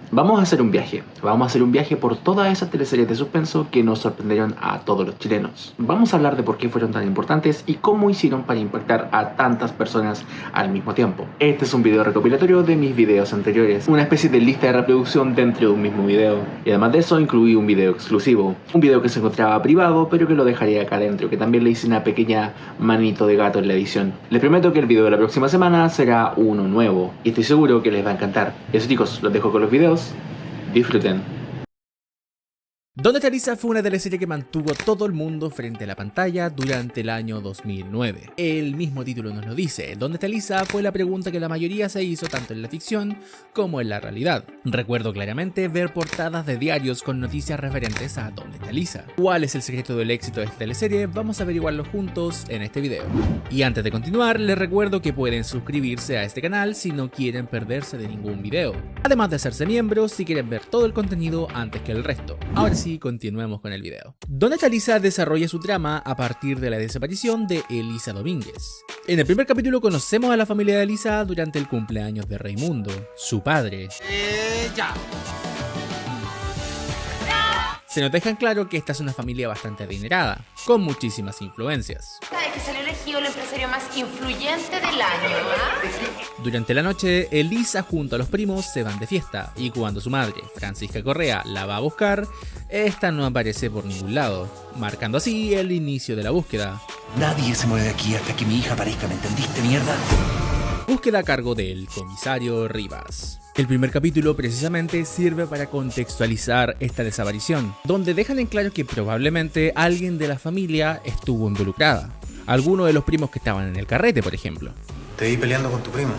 Vamos a hacer un viaje por todas esas teleseries de suspenso que nos sorprendieron a todos los chilenos. Vamos a hablar de por qué fueron tan importantes y cómo hicieron para impactar a tantas personas al mismo tiempo. Este es un video recopilatorio de mis videos anteriores, una especie de lista de reproducción dentro de un mismo video. Y además de eso incluí un video exclusivo, un video que se encontraba privado pero que lo dejaré acá adentro, que también le hice una pequeña manito de gato en la edición. Les prometo que el video de la próxima semana será uno nuevo y estoy seguro que les va a encantar. Y eso, chicos, los dejo con los videos. Disfruten. ¿Dónde está Lisa? Fue una teleserie que mantuvo a todo el mundo frente a la pantalla durante el año 2009. El mismo título nos lo dice. ¿Dónde está Lisa? Fue la pregunta que la mayoría se hizo tanto en la ficción como en la realidad. Recuerdo claramente ver portadas de diarios con noticias referentes a ¿dónde está Lisa? ¿Cuál es el secreto del éxito de esta teleserie? Vamos a averiguarlo juntos en este video. Y antes de continuar, les recuerdo que pueden suscribirse a este canal si no quieren perderse de ningún video. Además de hacerse miembros si quieren ver todo el contenido antes que el resto. Ahora sí, continuemos con el video. ¿Dónde está Lisa? Desarrolla su trama a partir de la desaparición de Elisa Domínguez. En el primer capítulo conocemos a la familia de Elisa durante el cumpleaños de Raimundo, su padre. Se nos deja en claro que esta es una familia bastante adinerada, con muchísimas influencias. ¿Sabe que salió elegido el empresario más influyente del año? Durante la noche, Elisa junto a los primos se van de fiesta y cuando su madre, Francisca Correa, la va a buscar, esta no aparece por ningún lado, marcando así el inicio de la búsqueda. Nadie se mueve de aquí hasta que mi hija aparezca, ¿me entendiste, mierda? Búsqueda a cargo del comisario Rivas. El primer capítulo precisamente sirve para contextualizar esta desaparición, donde dejan en claro que probablemente alguien de la familia estuvo involucrada. Alguno de los primos que estaban en el carrete, por ejemplo. Te vi peleando con tu primo.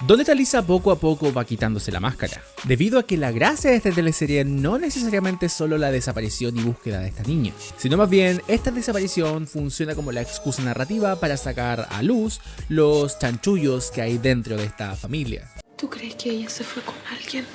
¿Dónde está Lisa? Poco a poco va quitándose la máscara, debido a que la gracia de esta teleserie no necesariamente es solo la desaparición y búsqueda de esta niña, sino más bien esta desaparición funciona como la excusa narrativa para sacar a luz los chanchullos que hay dentro de esta familia. ¿Tú crees que ella se fue con alguien?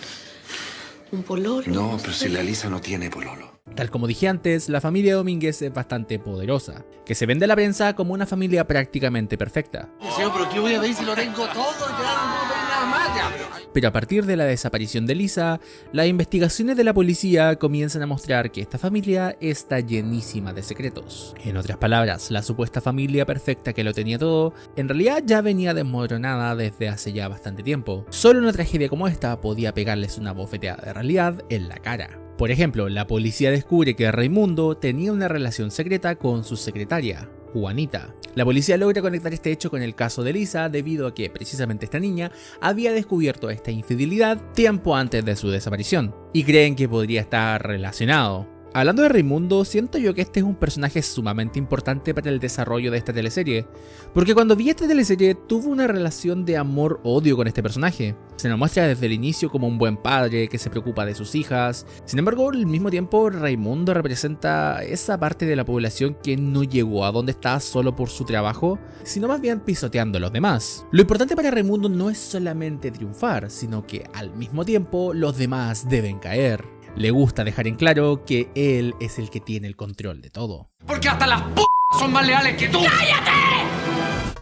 ¿Un pololo? No, pero si la Lisa no tiene pololo. Tal como dije antes, la familia Domínguez es bastante poderosa, que se vende a la prensa como una familia prácticamente perfecta. Señor, pero ¿qué voy a ver si lo tengo todo? Ya no tengo nada más ya. Pero a partir de la desaparición de Lisa, las investigaciones de la policía comienzan a mostrar que esta familia está llenísima de secretos. En otras palabras, la supuesta familia perfecta que lo tenía todo, en realidad ya venía desmoronada desde hace ya bastante tiempo. Solo una tragedia como esta podía pegarles una bofeteada de realidad en la cara. Por ejemplo, la policía descubre que Raimundo tenía una relación secreta con su secretaria, Juanita. La policía logra conectar este hecho con el caso de Lisa debido a que precisamente esta niña había descubierto esta infidelidad tiempo antes de su desaparición y creen que podría estar relacionado. Hablando de Raimundo, siento yo que este es un personaje sumamente importante para el desarrollo de esta teleserie, porque cuando vi esta teleserie tuve una relación de amor-odio con este personaje. Se nos muestra desde el inicio como un buen padre que se preocupa de sus hijas, sin embargo al mismo tiempo Raimundo representa esa parte de la población que no llegó a donde está solo por su trabajo, sino más bien pisoteando a los demás. Lo importante para Raimundo no es solamente triunfar, sino que al mismo tiempo los demás deben caer. Le gusta dejar en claro que él es el que tiene el control de todo. Porque hasta las p*** son más leales que tú. ¡Cállate!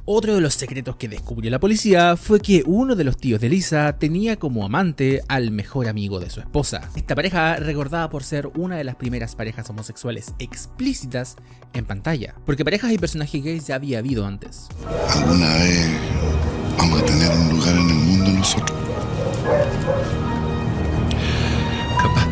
Otro de los secretos que descubrió la policía fue que uno de los tíos de Lisa tenía como amante al mejor amigo de su esposa. Esta pareja recordada por ser una de las primeras parejas homosexuales explícitas en pantalla, porque parejas y personajes gays ya había habido antes. Alguna vez vamos a tener un lugar en el mundo nosotros. Capaz.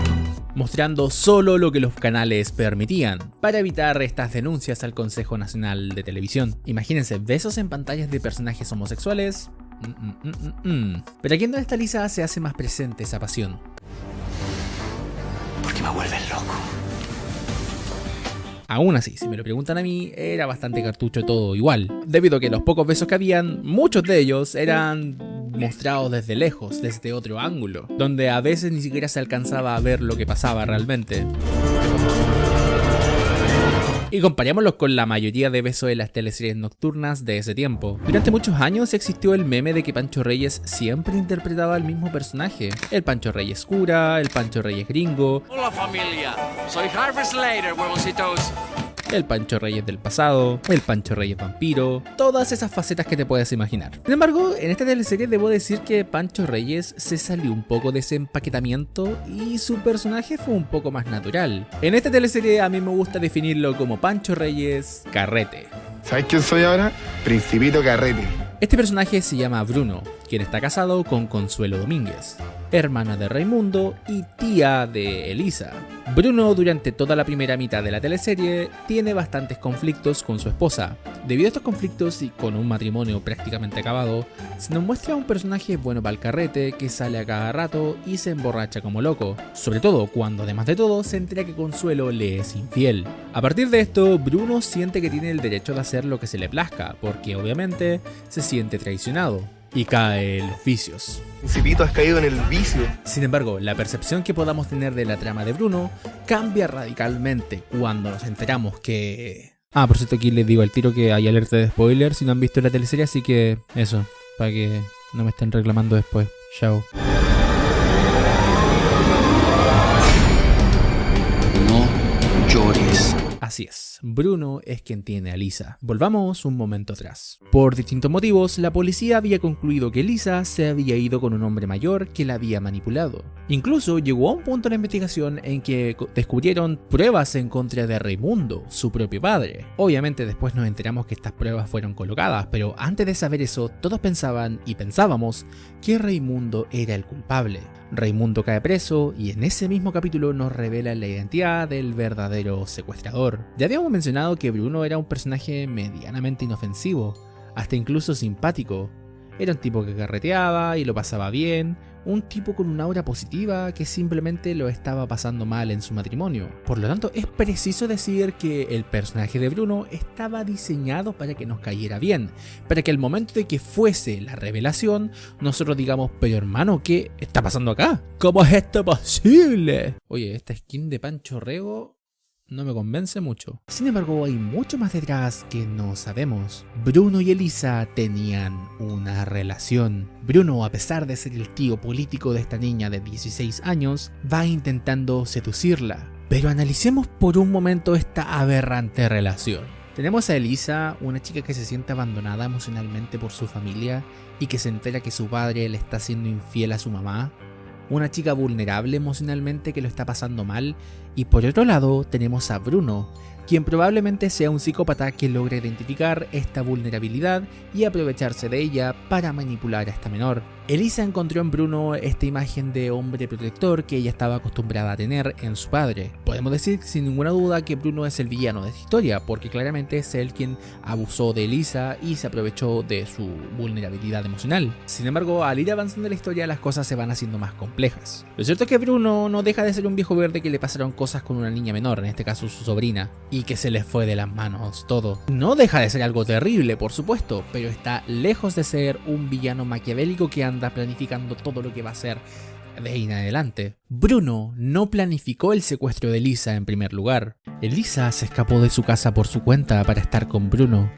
Mostrando solo lo que los canales permitían, para evitar estas denuncias al Consejo Nacional de Televisión. Imagínense, besos en pantallas de personajes homosexuales. Pero aquí en Donde está Lisa se hace más presente esa pasión. Porque me vuelves loco. Aún así, si me lo preguntan a mí, era bastante cartucho todo igual, debido a que los pocos besos que habían, muchos de ellos eran mostrados desde lejos, desde otro ángulo, donde a veces ni siquiera se alcanzaba a ver lo que pasaba realmente. Y comparémoslos con la mayoría de besos de las teleseries nocturnas de ese tiempo. Durante muchos años existió el meme de que Pancho Reyes siempre interpretaba al mismo personaje. El Pancho Reyes cura, el Pancho Reyes gringo. Hola familia, soy Harvey Slater, huevoncitos. el Pancho Reyes del pasado, el Pancho Reyes vampiro, todas esas facetas que te puedes imaginar. Sin embargo, en esta teleserie debo decir que Pancho Reyes se salió un poco de ese empaquetamiento y su personaje fue un poco más natural. En esta teleserie a mí me gusta definirlo como Pancho Reyes Carrete. ¿Sabes quién soy ahora? Principito Carrete. Este personaje se llama Bruno, quien está casado con Consuelo Domínguez, hermana de Raimundo y tía de Elisa. Bruno durante toda la primera mitad de la teleserie tiene bastantes conflictos con su esposa. Debido a estos conflictos y con un matrimonio prácticamente acabado, se nos muestra un personaje bueno para el carrete que sale a cada rato y se emborracha como loco, sobre todo cuando además de todo se entera que Consuelo le es infiel. A partir de esto, Bruno siente que tiene el derecho de hacer lo que se le plazca, porque obviamente se siente traicionado y cae en los vicios. Principito, has caído en el vicio. Sin embargo, la percepción que podamos tener de la trama de Bruno cambia radicalmente cuando nos enteramos que... por cierto, aquí les digo al tiro que hay alerta de spoiler si no han visto la teleserie, así que eso, para que no me estén reclamando después. Chao. No llores. Así es, Bruno es quien tiene a Lisa. Volvamos un momento atrás. Por distintos motivos, la policía había concluido que Lisa se había ido con un hombre mayor que la había manipulado. Incluso llegó a un punto en la investigación en que descubrieron pruebas en contra de Raimundo, su propio padre. Obviamente después nos enteramos que estas pruebas fueron colocadas, pero antes de saber eso, todos pensaban y pensábamos que Raimundo era el culpable. Raimundo cae preso y en ese mismo capítulo nos revela la identidad del verdadero secuestrador. Ya habíamos mencionado que Bruno era un personaje medianamente inofensivo, hasta incluso simpático. Era un tipo que carreteaba y lo pasaba bien, un tipo con una aura positiva que simplemente lo estaba pasando mal en su matrimonio. Por lo tanto, es preciso decir que el personaje de Bruno estaba diseñado para que nos cayera bien, para que al momento de que fuese la revelación, nosotros digamos, pero hermano, ¿qué está pasando acá? ¿Cómo es esto posible? Oye, esta skin de Pancho Rego no me convence mucho. Sin embargo, hay mucho más detrás que no sabemos. Bruno y Elisa tenían una relación. Bruno, a pesar de ser el tío político de esta niña de 16 años, va intentando seducirla. Pero analicemos por un momento esta aberrante relación. Tenemos a Elisa, una chica que se siente abandonada emocionalmente por su familia y que se entera que su padre le está siendo infiel a su mamá. Una chica vulnerable emocionalmente que lo está pasando mal. Y por otro lado tenemos a Bruno, quien probablemente sea un psicópata que logra identificar esta vulnerabilidad y aprovecharse de ella para manipular a esta menor. Elisa encontró en Bruno esta imagen de hombre protector que ella estaba acostumbrada a tener en su padre. Podemos decir sin ninguna duda que Bruno es el villano de esta historia, porque claramente es él quien abusó de Elisa y se aprovechó de su vulnerabilidad emocional. Sin embargo, al ir avanzando la historia, las cosas se van haciendo más complejas. Lo cierto es que Bruno no deja de ser un viejo verde que le pasaron cosas con una niña menor, en este caso su sobrina, y que se les fue de las manos todo. No deja de ser algo terrible, por supuesto, pero está lejos de ser un villano maquiavélico que anda planificando todo lo que va a hacer de ahí en adelante. Bruno no planificó el secuestro de Elisa en primer lugar. Elisa se escapó de su casa por su cuenta para estar con Bruno.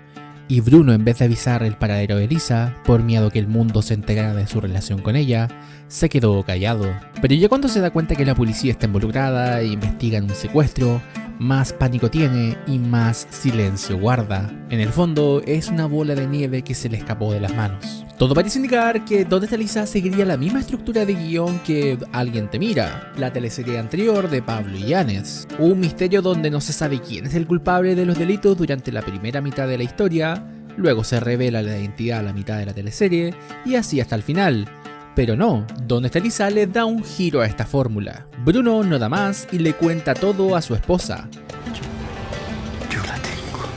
Y Bruno, en vez de avisar el paradero de Elisa, por miedo que el mundo se enterara de su relación con ella, se quedó callado. Pero ya cuando se da cuenta que la policía está involucrada e investigan un secuestro, más pánico tiene y más silencio guarda. En el fondo, es una bola de nieve que se le escapó de las manos. Todo parece indicar que Dónde está Elisa seguiría la misma estructura de guión que Alguien te mira, la teleserie anterior de Pablo Illanes. Un misterio donde no se sabe quién es el culpable de los delitos durante la primera mitad de la historia, luego se revela la identidad a la mitad de la teleserie y así hasta el final. Pero no, Dónde está Elisa le da un giro a esta fórmula. Bruno no da más y le cuenta todo a su esposa. Yo la tengo.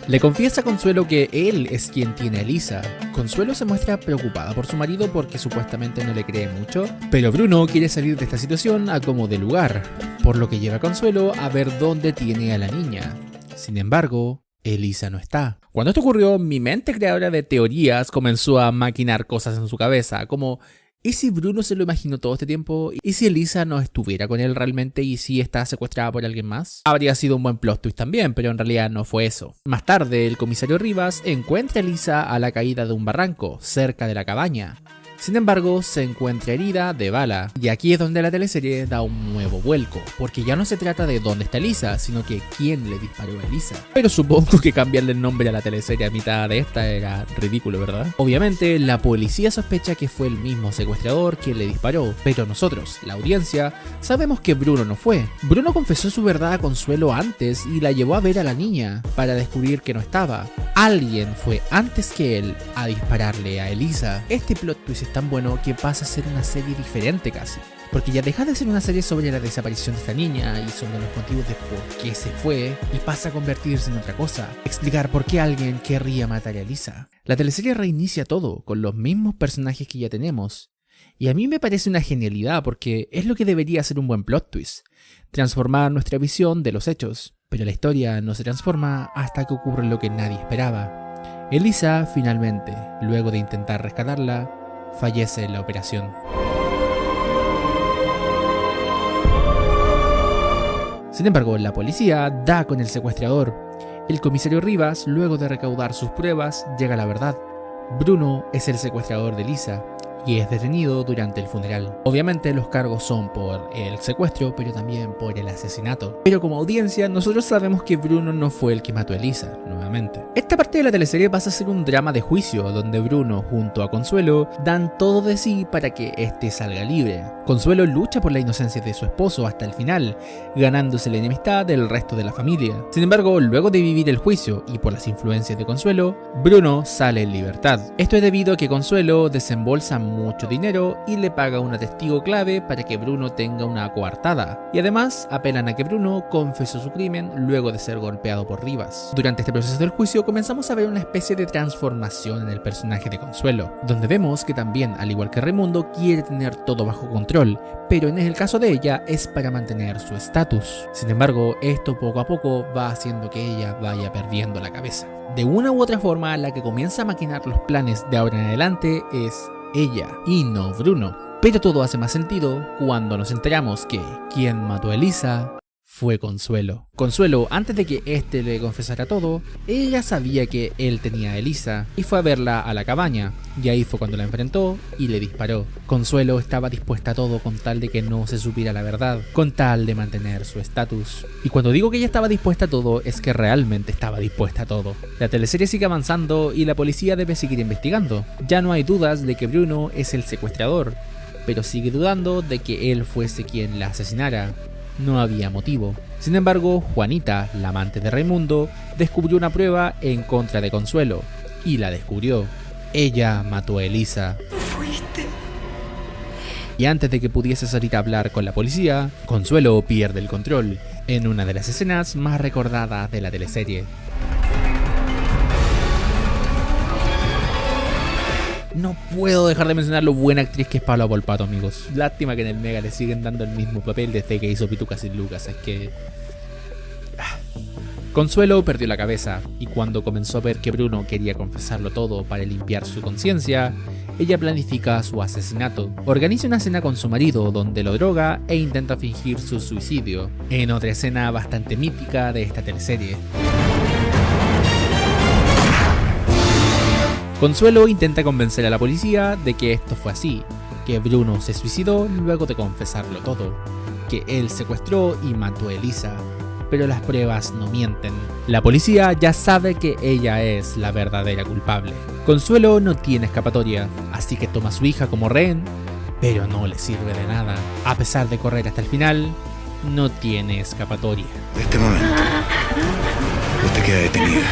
Le confiesa a Consuelo que él es quien tiene a Elisa. Consuelo se muestra preocupada por su marido porque supuestamente no le cree mucho, pero Bruno quiere salir de esta situación a como de lugar, por lo que lleva a Consuelo a ver dónde tiene a la niña. Sin embargo, Elisa no está. Cuando esto ocurrió, mi mente creadora de teorías comenzó a maquinar cosas en su cabeza, como ¿y si Bruno se lo imaginó todo este tiempo? ¿Y si Elisa no estuviera con él realmente y si está secuestrada por alguien más? Habría sido un buen plot twist también, pero en realidad no fue eso. Más tarde, el comisario Rivas encuentra a Elisa a la caída de un barranco, cerca de la cabaña. Sin embargo, se encuentra herida de bala, y aquí es donde la teleserie da un nuevo vuelco, porque ya no se trata de dónde está Elisa, sino que quién le disparó a Elisa. Pero supongo que cambiarle el nombre a la teleserie a mitad de esta era ridículo, ¿verdad? Obviamente, la policía sospecha que fue el mismo secuestrador quien le disparó, pero nosotros, la audiencia, sabemos que Bruno no fue. Bruno confesó su verdad a Consuelo antes y la llevó a ver a la niña para descubrir que no estaba. Alguien fue antes que él a dispararle a Elisa. Este plot twist es tan bueno que pasa a ser una serie diferente casi, porque ya deja de ser una serie sobre la desaparición de esta niña y sobre los motivos de por qué se fue y pasa a convertirse en otra cosa, explicar por qué alguien querría matar a Elisa. La teleserie reinicia todo con los mismos personajes que ya tenemos, y a mí me parece una genialidad porque es lo que debería ser un buen plot twist, transformar nuestra visión de los hechos, pero la historia no se transforma hasta que ocurre lo que nadie esperaba. Elisa finalmente, luego de intentar rescatarla, fallece en la operación. Sin embargo, la policía da con el secuestrador. El comisario Rivas, luego de recaudar sus pruebas, llega a la verdad. Bruno es el secuestrador de Elisa y es detenido durante el funeral. Obviamente los cargos son por el secuestro, pero también por el asesinato. Pero como audiencia, nosotros sabemos que Bruno no fue el que mató a Elisa, nuevamente. Esta parte de la teleserie pasa a ser un drama de juicio, donde Bruno junto a Consuelo dan todo de sí para que éste salga libre. Consuelo lucha por la inocencia de su esposo hasta el final, ganándose la enemistad del resto de la familia. Sin embargo, luego de vivir el juicio y por las influencias de Consuelo, Bruno sale en libertad. Esto es debido a que Consuelo desembolsa mucho dinero y le paga un testigo clave para que Bruno tenga una coartada, y además apelan a que Bruno confesó su crimen luego de ser golpeado por Rivas. Durante este proceso del juicio comenzamos a ver una especie de transformación en el personaje de Consuelo, donde vemos que también, al igual que Raimundo, quiere tener todo bajo control, pero en el caso de ella es para mantener su estatus. Sin embargo, esto poco a poco va haciendo que ella vaya perdiendo la cabeza. De una u otra forma, la que comienza a maquinar los planes de ahora en adelante es ella y no Bruno. Pero todo hace más sentido cuando nos enteramos que quien mató a Elisa fue Consuelo. Consuelo, antes de que éste le confesara todo, ella sabía que él tenía a Elisa y fue a verla a la cabaña, y ahí fue cuando la enfrentó y le disparó. Consuelo estaba dispuesta a todo con tal de que no se supiera la verdad, con tal de mantener su estatus. Y cuando digo que ella estaba dispuesta a todo, es que realmente estaba dispuesta a todo. La teleserie sigue avanzando y la policía debe seguir investigando. Ya no hay dudas de que Bruno es el secuestrador, pero sigue dudando de que él fuese quien la asesinara. No había motivo. Sin embargo, Juanita, la amante de Raimundo, descubrió una prueba en contra de Consuelo, y la descubrió. Ella mató a Elisa. Fuiste. Y antes de que pudiese salir a hablar con la policía, Consuelo pierde el control, en una de las escenas más recordadas de la teleserie. No puedo dejar de mencionar lo buena actriz que es Paula Volpato, amigos. Lástima que en el Mega le siguen dando el mismo papel desde que hizo Pitucas y Lucas. Es que... Consuelo perdió la cabeza, y cuando comenzó a ver que Bruno quería confesarlo todo para limpiar su conciencia, ella planifica su asesinato. Organiza una cena con su marido donde lo droga e intenta fingir su suicidio, en otra escena bastante mítica de esta teleserie. Consuelo intenta convencer a la policía de que esto fue así, que Bruno se suicidó luego de confesarlo todo, que él secuestró y mató a Elisa, pero las pruebas no mienten. La policía ya sabe que ella es la verdadera culpable. Consuelo no tiene escapatoria, así que toma a su hija como rehén, pero no le sirve de nada. A pesar de correr hasta el final, no tiene escapatoria. De este momento, usted queda detenida.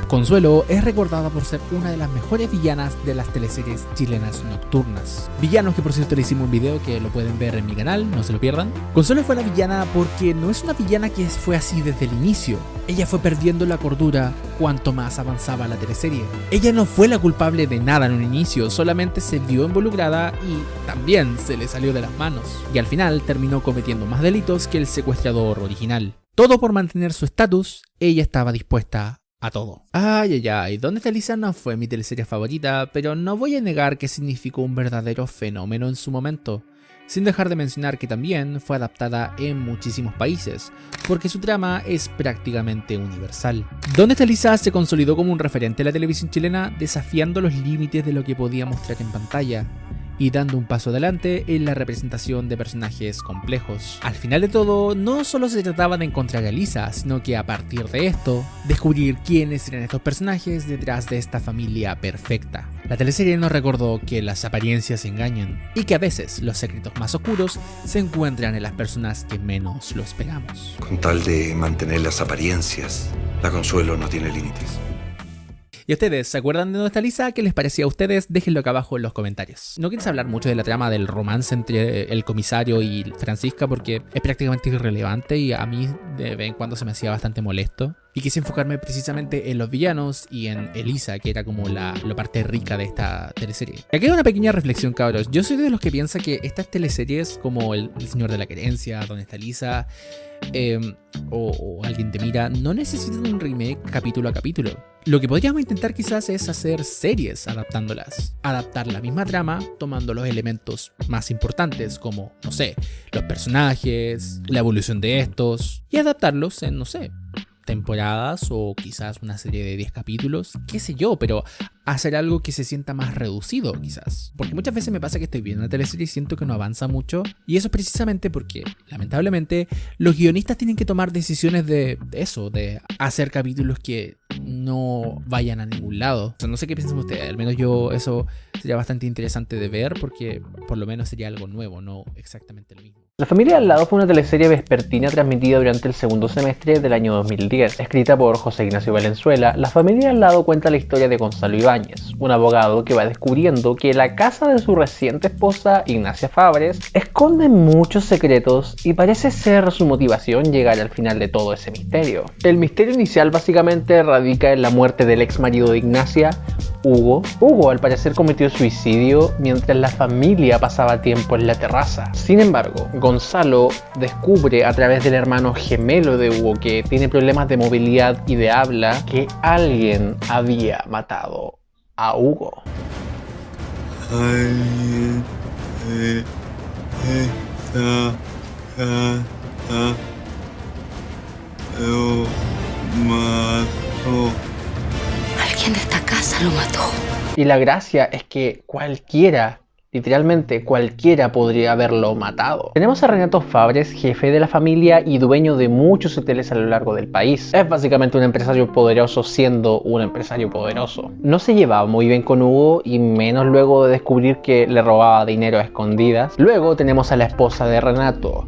Consuelo es recordada por ser una de las mejores villanas de las teleseries chilenas nocturnas. Villanos que por cierto le hicimos un video que lo pueden ver en mi canal, no se lo pierdan. Consuelo fue la villana porque no es una villana que fue así desde el inicio. Ella fue perdiendo la cordura cuanto más avanzaba la teleserie. Ella no fue la culpable de nada en un inicio, solamente se vio involucrada y también se le salió de las manos. Y al final terminó cometiendo más delitos que el secuestrador original. Todo por mantener su estatus, ella estaba dispuesta a todo. Ay, ¿Dónde está Elisa? No fue mi teleserie favorita, pero no voy a negar que significó un verdadero fenómeno en su momento. Sin dejar de mencionar que también fue adaptada en muchísimos países, porque su trama es prácticamente universal. ¿Dónde está Lisa? Se consolidó como un referente de la televisión chilena, desafiando los límites de lo que podía mostrar en pantalla y dando un paso adelante en la representación de personajes complejos. Al final de todo, no solo se trataba de encontrar a Lisa, sino que a partir de esto, descubrir quiénes eran estos personajes detrás de esta familia perfecta. La teleserie nos recordó que las apariencias engañan y que a veces los secretos más oscuros se encuentran en las personas que menos lo esperamos. Con tal de mantener las apariencias, la Consuelo no tiene límites. ¿Y ustedes se acuerdan de dónde está Lisa? ¿Qué les parecía a ustedes? Déjenlo acá abajo en los comentarios. No quieres hablar mucho de la trama del romance entre el comisario y Francisca porque es prácticamente irrelevante y a mí de vez en cuando se me hacía bastante molesto. Y quise enfocarme precisamente en los villanos y en Elisa, que era como la parte rica de esta teleserie. Aquí hay una pequeña reflexión, cabros. Yo soy de los que piensa que estas teleseries como El Señor de la Querencia, Dónde está Lisa, o Alguien te mira, no necesitan un remake capítulo a capítulo. Lo que podríamos intentar quizás es hacer series adaptándolas. Adaptar la misma trama, tomando los elementos más importantes como, no sé, los personajes, la evolución de estos, y adaptarlos en, no sé, temporadas o quizás una serie de 10 capítulos, qué sé yo, pero hacer algo que se sienta más reducido quizás. Porque muchas veces me pasa que estoy viendo una teleserie y siento que no avanza mucho, y eso es precisamente porque, lamentablemente, los guionistas tienen que tomar decisiones de eso, de hacer capítulos que no vayan a ningún lado. O sea, no sé qué piensan ustedes, al menos yo eso sería bastante interesante de ver porque por lo menos sería algo nuevo, no exactamente lo mismo. La familia al lado fue una teleserie vespertina transmitida durante el segundo semestre del año 2010. Escrita por José Ignacio Valenzuela, La familia al lado cuenta la historia de Gonzalo Ibáñez, un abogado que va descubriendo que la casa de su reciente esposa, Ignacia Fabres, esconde muchos secretos y parece ser su motivación llegar al final de todo ese misterio. El misterio inicial básicamente radica en la muerte del ex marido de Ignacia, Hugo. Hugo al parecer cometió suicidio mientras la familia pasaba tiempo en la terraza. Sin embargo, Gonzalo descubre a través del hermano gemelo de Hugo, que tiene problemas de movilidad y de habla, que alguien había matado a Hugo. Alguien esta casa lo mató. Alguien de esta casa lo mató. Y la gracia es que cualquiera, literalmente cualquiera podría haberlo matado. Tenemos a Renato Fabres, jefe de la familia y dueño de muchos hoteles a lo largo del país. Es básicamente un empresario poderoso siendo un empresario poderoso. No se llevaba muy bien con Hugo y menos luego de descubrir que le robaba dinero a escondidas. Luego tenemos a la esposa de Renato,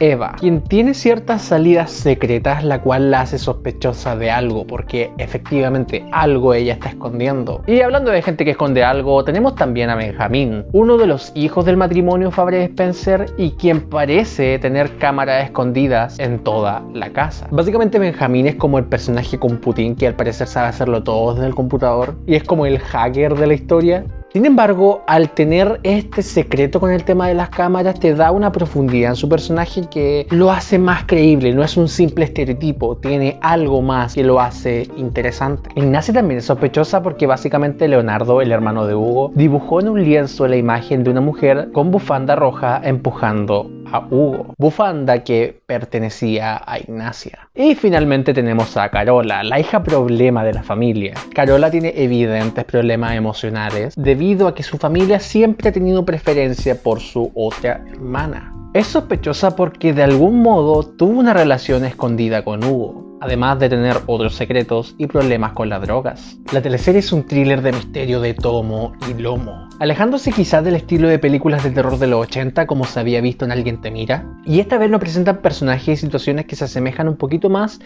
Eva, quien tiene ciertas salidas secretas, la cual la hace sospechosa de algo, porque efectivamente algo ella está escondiendo. Y hablando de gente que esconde algo, tenemos también a Benjamín, uno de los hijos del matrimonio Fabres-Spencer y quien parece tener cámaras escondidas en toda la casa. Básicamente Benjamín es como el personaje con Putin que al parecer sabe hacerlo todo desde el computador y es como el hacker de la historia. Sin embargo, al tener este secreto con el tema de las cámaras, te da una profundidad en su personaje que lo hace más creíble. No es un simple estereotipo, tiene algo más que lo hace interesante. Ignacia también es sospechosa porque básicamente Leonardo, el hermano de Hugo, dibujó en un lienzo la imagen de una mujer con bufanda roja empujando a Hugo, bufanda que pertenecía a Ignacia. Y finalmente tenemos a Carola, la hija problema de la familia. Carola tiene evidentes problemas emocionales debido a que su familia siempre ha tenido preferencia por su otra hermana. Es sospechosa porque de algún modo tuvo una relación escondida con Hugo, además de tener otros secretos y problemas con las drogas. La teleserie es un thriller de misterio de tomo y lomo, alejándose quizás del estilo de películas de terror de los 80 como se había visto en Alguien te mira, y esta vez nos presentan personajes y situaciones que se asemejan un poquito más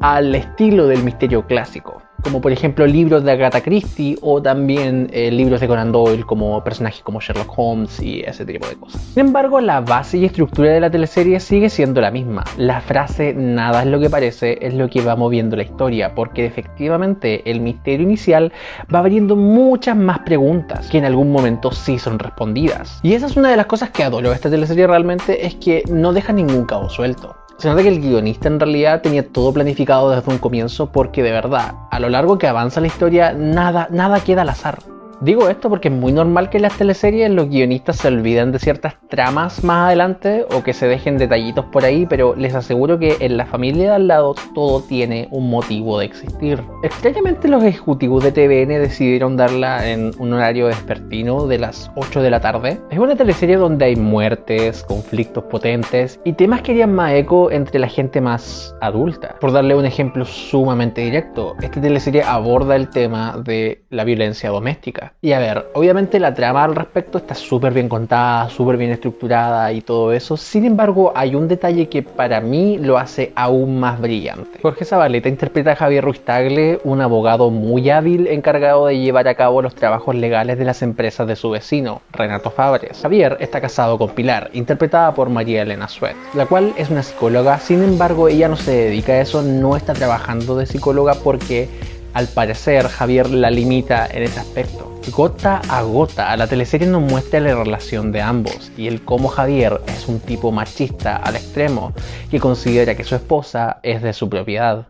al estilo del misterio clásico, como por ejemplo libros de Agatha Christie o también libros de Conan Doyle, como personajes como Sherlock Holmes y ese tipo de cosas. Sin embargo, la base y estructura de la teleserie sigue siendo la misma. La frase "nada es lo que parece" es lo que va moviendo la historia, porque efectivamente el misterio inicial va abriendo muchas más preguntas que en algún momento sí son respondidas. Y esa es una de las cosas que adoro de esta teleserie realmente, es que no deja ningún cabo suelto. Se nota que el guionista en realidad tenía todo planificado desde un comienzo, porque de verdad, a lo largo que avanza la historia, nada queda al azar. Digo esto porque es muy normal que en las teleseries los guionistas se olviden de ciertas tramas más adelante o que se dejen detallitos por ahí, pero les aseguro que en La familia de al lado todo tiene un motivo de existir. Extrañamente los ejecutivos de TVN decidieron darla en un horario vespertino de las 8 de la tarde. Es una teleserie donde hay muertes, conflictos potentes y temas que harían más eco entre la gente más adulta. Por darle un ejemplo sumamente directo, esta teleserie aborda el tema de la violencia doméstica. Y a ver, obviamente la trama al respecto está súper bien contada, súper bien estructurada y todo eso. Sin embargo, hay un detalle que para mí lo hace aún más brillante. Jorge Zabaleta interpreta a Javier Ruiz Tagle, un abogado muy hábil encargado de llevar a cabo los trabajos legales de las empresas de su vecino, Renato Fabres. Javier está casado con Pilar, interpretada por María Elena Suet, la cual es una psicóloga. Sin embargo, ella no se dedica a eso, no está trabajando de psicóloga porque al parecer Javier la limita en ese aspecto. Gota a gota, la teleserie nos muestra la relación de ambos y el cómo Javier es un tipo machista al extremo que considera que su esposa es de su propiedad.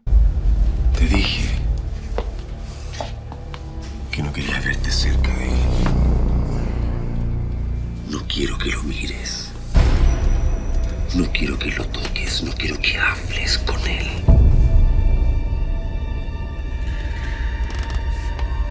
Te dije que no quería verte cerca de él. No quiero que lo mires. No quiero que lo toques. No quiero que hables con él.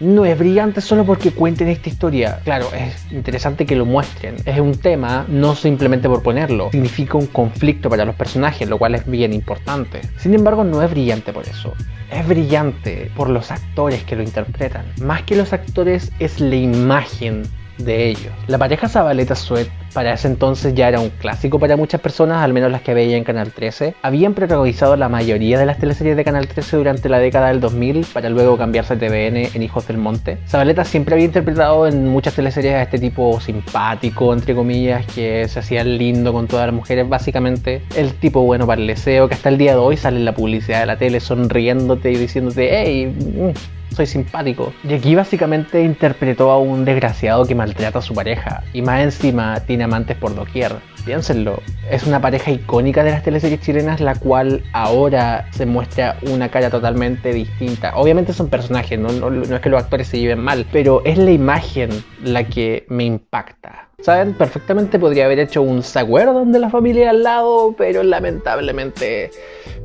No es brillante solo porque cuenten esta historia. Claro, es interesante que lo muestren. Es un tema, no simplemente por ponerlo. Significa un conflicto para los personajes, lo cual es bien importante. Sin embargo, no es brillante por eso. Es brillante por los actores que lo interpretan. Más que los actores, es la imagen de ellos. La pareja Zabaleta-Suet para ese entonces ya era un clásico para muchas personas, al menos las que veían en Canal 13. Habían protagonizado la mayoría de las teleseries de Canal 13 durante la década del 2000 para luego cambiarse a TVN en Hijos del Monte. Zabaleta siempre había interpretado en muchas teleseries a este tipo simpático, entre comillas, que se hacía lindo con todas las mujeres, básicamente el tipo bueno para el deseo, que hasta el día de hoy sale en la publicidad de la tele sonriéndote y diciéndote hey, soy simpático. Y aquí básicamente interpretó a un desgraciado que maltrata a su pareja y más encima tiene amantes por doquier. Piénsenlo, es una pareja icónica de las teleseries chilenas, la cual ahora se muestra una cara totalmente distinta. Obviamente son personajes, no es que los actores se lleven mal, pero es la imagen la que me impacta. Saben, perfectamente podría haber hecho un ¿se acuerdan de La familia al lado? Pero lamentablemente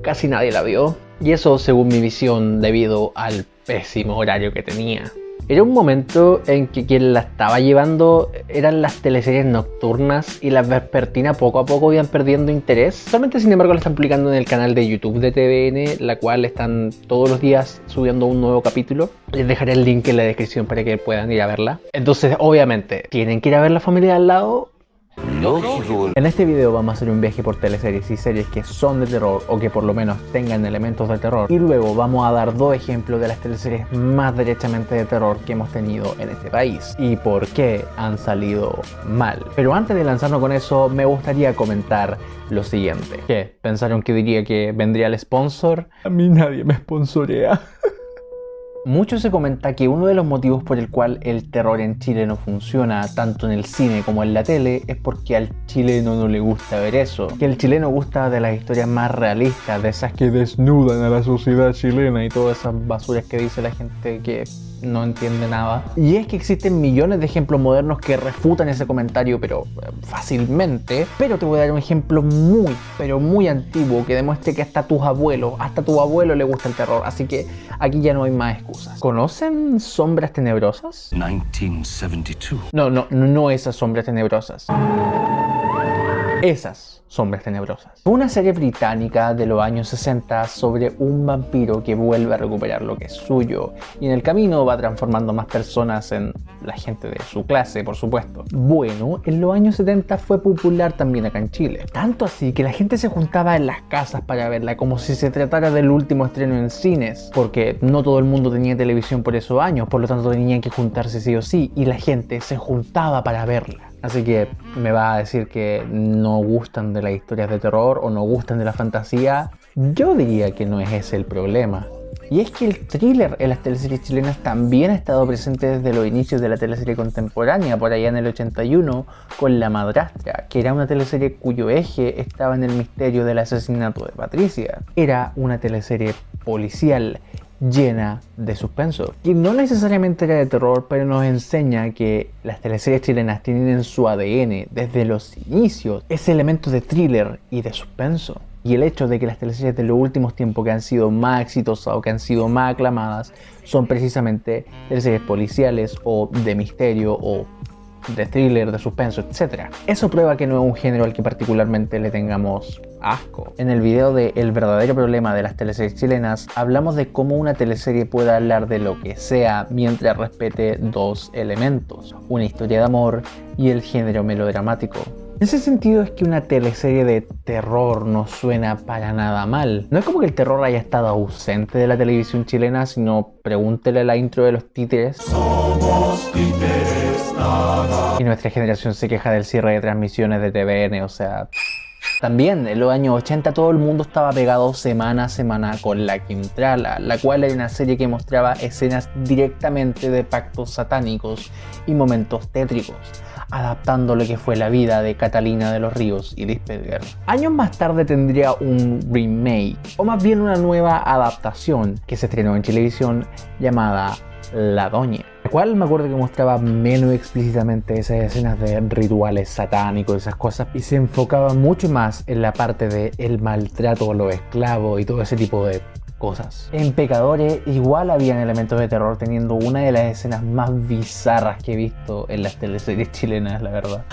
casi nadie la vio. Y eso según mi visión debido al pésimo horario que tenía. Era un momento en que quien la estaba llevando eran las teleseries nocturnas y las vespertinas poco a poco iban perdiendo interés. Solamente sin embargo la están publicando en el canal de YouTube de TVN, la cual están todos los días subiendo un nuevo capítulo. Les dejaré el link en la descripción para que puedan ir a verla. Entonces obviamente tienen que ir a ver La familia al lado. Lógico. En este video vamos a hacer un viaje por teleseries y series que son de terror o que por lo menos tengan elementos de terror, y luego vamos a dar dos ejemplos de las teleseries más derechamente de terror que hemos tenido en este país y por qué han salido mal. Pero antes de lanzarnos con eso, me gustaría comentar lo siguiente. ¿Qué? ¿Pensaron que diría que vendría el sponsor? A mí nadie me sponsorea. Mucho se comenta que uno de los motivos por el cual el terror en Chile no funciona tanto en el cine como en la tele es porque al chileno no le gusta ver eso. Que el chileno gusta de las historias más realistas, de esas que desnudan a la sociedad chilena y todas esas basuras que dice la gente que no entiende nada. Y es que existen millones de ejemplos modernos que refutan ese comentario, pero fácilmente. Pero te voy a dar un ejemplo muy, pero muy antiguo que demuestre que hasta tu abuelo le gusta el terror. Así que aquí ya no hay más excusas. ¿Conocen Sombras Tenebrosas? 1972. No esas sombras tenebrosas. Esas sombras tenebrosas. Fue una serie británica de los años 60 sobre un vampiro que vuelve a recuperar lo que es suyo y en el camino va transformando más personas en la gente de su clase, por supuesto. Bueno, en los años 70 fue popular también acá en Chile. Tanto así que la gente se juntaba en las casas para verla como si se tratara del último estreno en cines, porque no todo el mundo tenía televisión por esos años, por lo tanto tenían que juntarse sí o sí y la gente se juntaba para verla. Así que me va a decir que no gustan de las historias de terror o no gustan de la fantasía. Yo diría que no es ese el problema. Y es que el thriller en las teleseries chilenas también ha estado presente desde los inicios de la teleserie contemporánea, por allá en el 81, con La Madrastra, que era una teleserie cuyo eje estaba en el misterio del asesinato de Patricia. Era una teleserie policial llena de suspenso, que no necesariamente era de terror, pero nos enseña que las teleseries chilenas tienen en su ADN desde los inicios ese elemento de thriller y de suspenso. Y el hecho de que las teleseries de los últimos tiempos que han sido más exitosas o que han sido más aclamadas son precisamente teleseries policiales o de misterio o de thriller, de suspenso, etc. Eso prueba que no es un género al que particularmente le tengamos asco. En el video de El verdadero problema de las teleseries chilenas hablamos de cómo una teleserie puede hablar de lo que sea mientras respete dos elementos, una historia de amor y el género melodramático. En ese sentido es que una teleserie de terror no suena para nada mal. No es como que el terror haya estado ausente de la televisión chilena, sino pregúntele a la intro de Los Títeres. Somos títeres, nada. Y nuestra generación se queja del cierre de transmisiones de TVN, o sea... También en los años 80 todo el mundo estaba pegado semana a semana con La Quintrala, la cual era una serie que mostraba escenas directamente de pactos satánicos y momentos tétricos, adaptando lo que fue la vida de Catalina de los Ríos y Lisbeth Guerra. Años más tarde tendría un remake, o más bien una nueva adaptación que se estrenó en televisión llamada La Doña, la cual me acuerdo que mostraba menos explícitamente esas escenas de rituales satánicos, esas cosas, y se enfocaba mucho más en la parte del maltrato a los esclavos y todo ese tipo de cosas. En Pecadores igual habían elementos de terror, teniendo una de las escenas más bizarras que he visto en las teleseries chilenas, la verdad.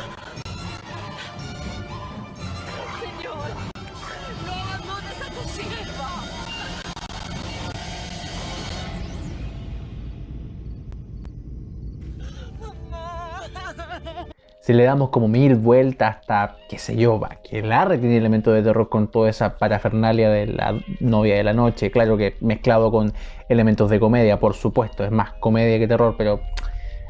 Si le damos como 1000 vueltas hasta, qué sé yo, Baquelarre tiene elementos de terror con toda esa parafernalia de la novia de la noche, claro que mezclado con elementos de comedia, por supuesto, es más comedia que terror, pero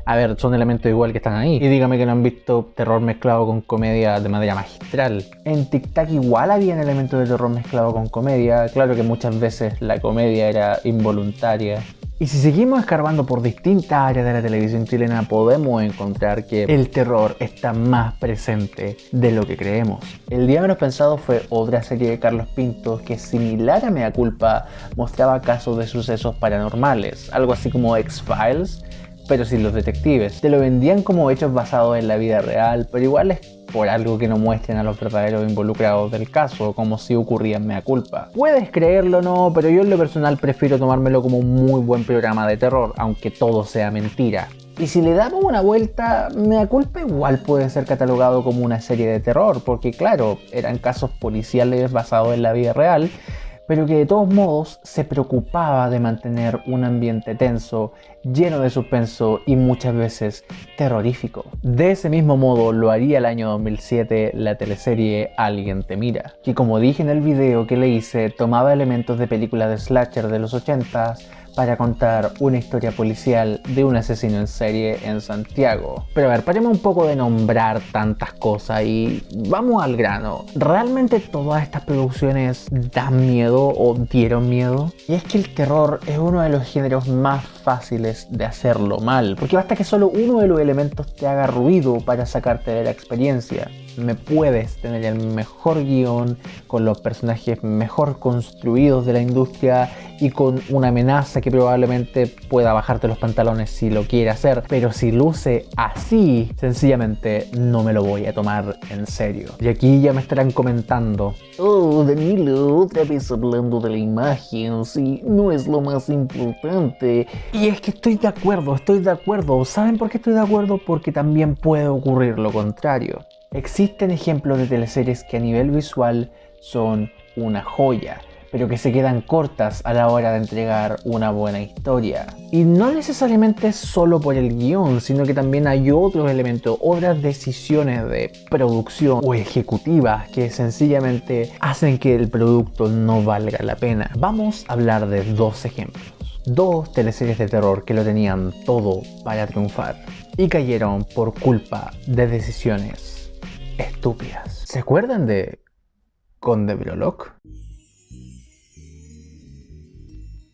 a ver, son elementos igual que están ahí. Y dígame que no han visto terror mezclado con comedia de manera magistral. En Tic Tac igual habían elementos de terror mezclado con comedia, claro que muchas veces la comedia era involuntaria. Y si seguimos escarbando por distintas áreas de la televisión chilena, podemos encontrar que el terror está más presente de lo que creemos. El día menos pensado fue otra serie de Carlos Pinto que, similar a Mea Culpa, mostraba casos de sucesos paranormales, algo así como X-Files, pero sin los detectives. Te lo vendían como hechos basados en la vida real, pero igual es por algo que no muestren a los verdaderos involucrados del caso, como si ocurría en Mea Culpa. Puedes creerlo o no, pero yo en lo personal prefiero tomármelo como un muy buen programa de terror, aunque todo sea mentira. Y si le damos una vuelta, Mea Culpa igual puede ser catalogado como una serie de terror, porque claro, eran casos policiales basados en la vida real, pero que de todos modos se preocupaba de mantener un ambiente tenso, lleno de suspenso y muchas veces terrorífico. De ese mismo modo lo haría el año 2007 la teleserie Alguien te mira, que como dije en el video que le hice, tomaba elementos de películas de slasher de los 80s para contar una historia policial de un asesino en serie en Santiago. Pero a ver, paremos un poco de nombrar tantas cosas y vamos al grano. ¿Realmente todas estas producciones dan miedo o dieron miedo? Y es que el terror es uno de los géneros más fáciles de hacerlo mal, porque basta que solo uno de los elementos te haga ruido para sacarte de la experiencia. Me puedes tener el mejor guión, con los personajes mejor construidos de la industria y con una amenaza que probablemente pueda bajarte los pantalones si lo quiere hacer, pero si luce así, sencillamente no me lo voy a tomar en serio. Y aquí ya me estarán comentando: oh, Danilo, otra vez hablando de la imagen, sí, no es lo más importante. Y es que estoy de acuerdo. ¿Saben por qué estoy de acuerdo? Porque también puede ocurrir lo contrario. Existen ejemplos de teleseries que a nivel visual son una joya, pero que se quedan cortas a la hora de entregar una buena historia. Y no necesariamente solo por el guión, sino que también hay otros elementos, otras decisiones de producción o ejecutivas que sencillamente hacen que el producto no valga la pena. Vamos a hablar de dos ejemplos. Dos teleseries de terror que lo tenían todo para triunfar y cayeron por culpa de decisiones estúpidas. ¿Se acuerdan de Conde Brolock?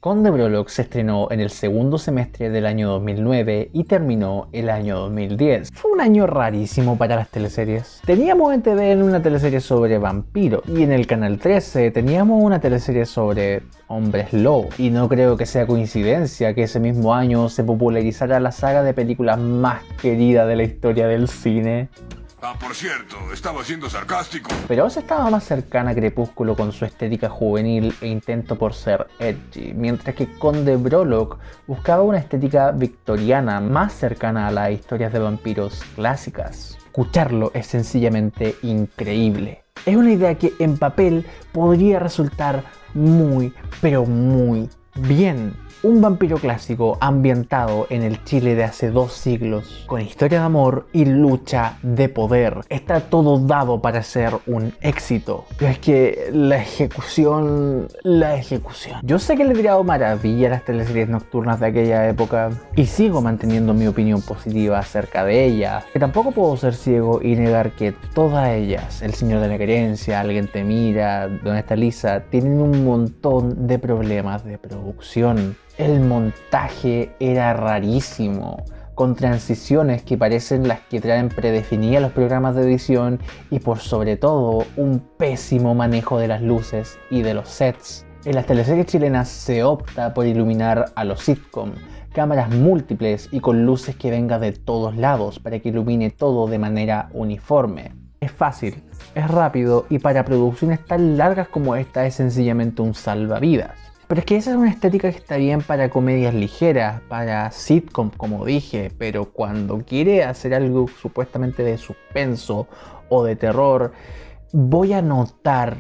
Conde Brolock se estrenó en el segundo semestre del año 2009 y terminó el año 2010. Fue un año rarísimo para las teleseries. Teníamos en TVN una teleserie sobre vampiros y en el canal 13 teníamos una teleserie sobre hombres lobo. Y no creo que sea coincidencia que ese mismo año se popularizara la saga de películas más querida de la historia del cine. Ah, por cierto, estaba siendo sarcástico. Pero Oz estaba más cercana a Crepúsculo con su estética juvenil e intento por ser edgy, mientras que Conde Brolock buscaba una estética victoriana más cercana a las historias de vampiros clásicas. Escucharlo es sencillamente increíble. Es una idea que en papel podría resultar muy, pero muy bien. Un vampiro clásico ambientado en el Chile de hace 2 siglos, con historia de amor y lucha de poder. Está todo dado para ser un éxito. Pero es que la ejecución... Yo sé que le he tirado maravilla a las teleseries nocturnas de aquella época y sigo manteniendo mi opinión positiva acerca de ellas. Que tampoco puedo ser ciego y negar que todas ellas, El Señor de la Querencia, Alguien te mira, ¿Dónde está Lisa?, tienen un montón de problemas de producción. El montaje era rarísimo, con transiciones que parecen las que traen predefinidas los programas de edición y por sobre todo un pésimo manejo de las luces y de los sets. En las teleseries chilenas se opta por iluminar a los sitcom, cámaras múltiples y con luces que vengan de todos lados para que ilumine todo de manera uniforme. Es fácil, es rápido y para producciones tan largas como esta es sencillamente un salvavidas. Pero es que esa es una estética que está bien para comedias ligeras, para sitcom, como dije, pero cuando quiere hacer algo supuestamente de suspenso o de terror, voy a notar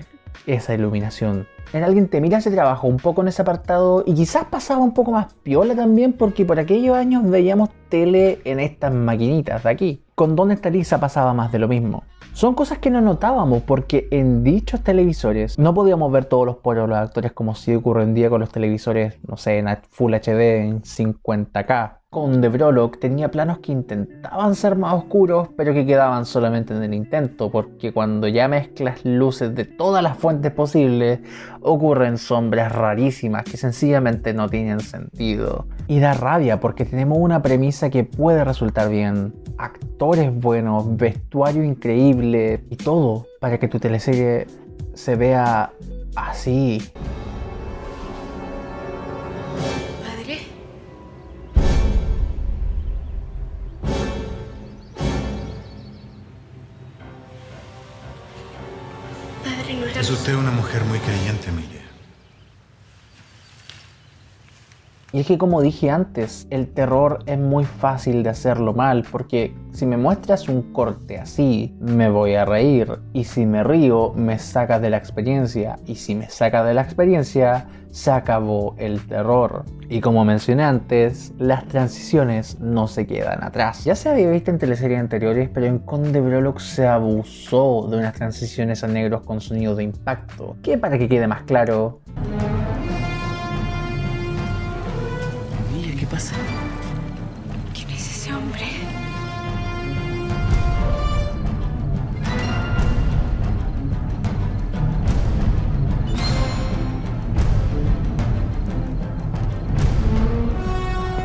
esa iluminación. En Alguien te mira se trabajó un poco en ese apartado y quizás pasaba un poco más piola también porque por aquellos años veíamos tele en estas maquinitas de aquí. Con ¿Dónde está Lisa? Pasaba más de lo mismo. Son cosas que no notábamos porque en dichos televisores no podíamos ver todos los poros de los actores como si ocurre en día con los televisores, no sé, en Full HD en 50K. Conde Brolock tenía planos que intentaban ser más oscuros, pero que quedaban solamente en el intento, porque cuando ya mezclas luces de todas las fuentes posibles, ocurren sombras rarísimas que sencillamente no tienen sentido. Y da rabia porque tenemos una premisa que puede resultar bien, actores buenos, vestuario increíble y todo para que tu teleserie se vea así. Es usted una mujer muy creyente, Emilia. Y es que como dije antes, el terror es muy fácil de hacerlo mal porque si me muestras un corte así, me voy a reír y si me río, me sacas de la experiencia y si me sacas de la experiencia, se acabó el terror. Y como mencioné antes, las transiciones no se quedan atrás. Ya se había visto en teleseries anteriores, pero en Conde Brolock se abusó de unas transiciones a negros con sonido de impacto, que para que quede más claro... ¿Qué pasa? ¿Quién es ese hombre?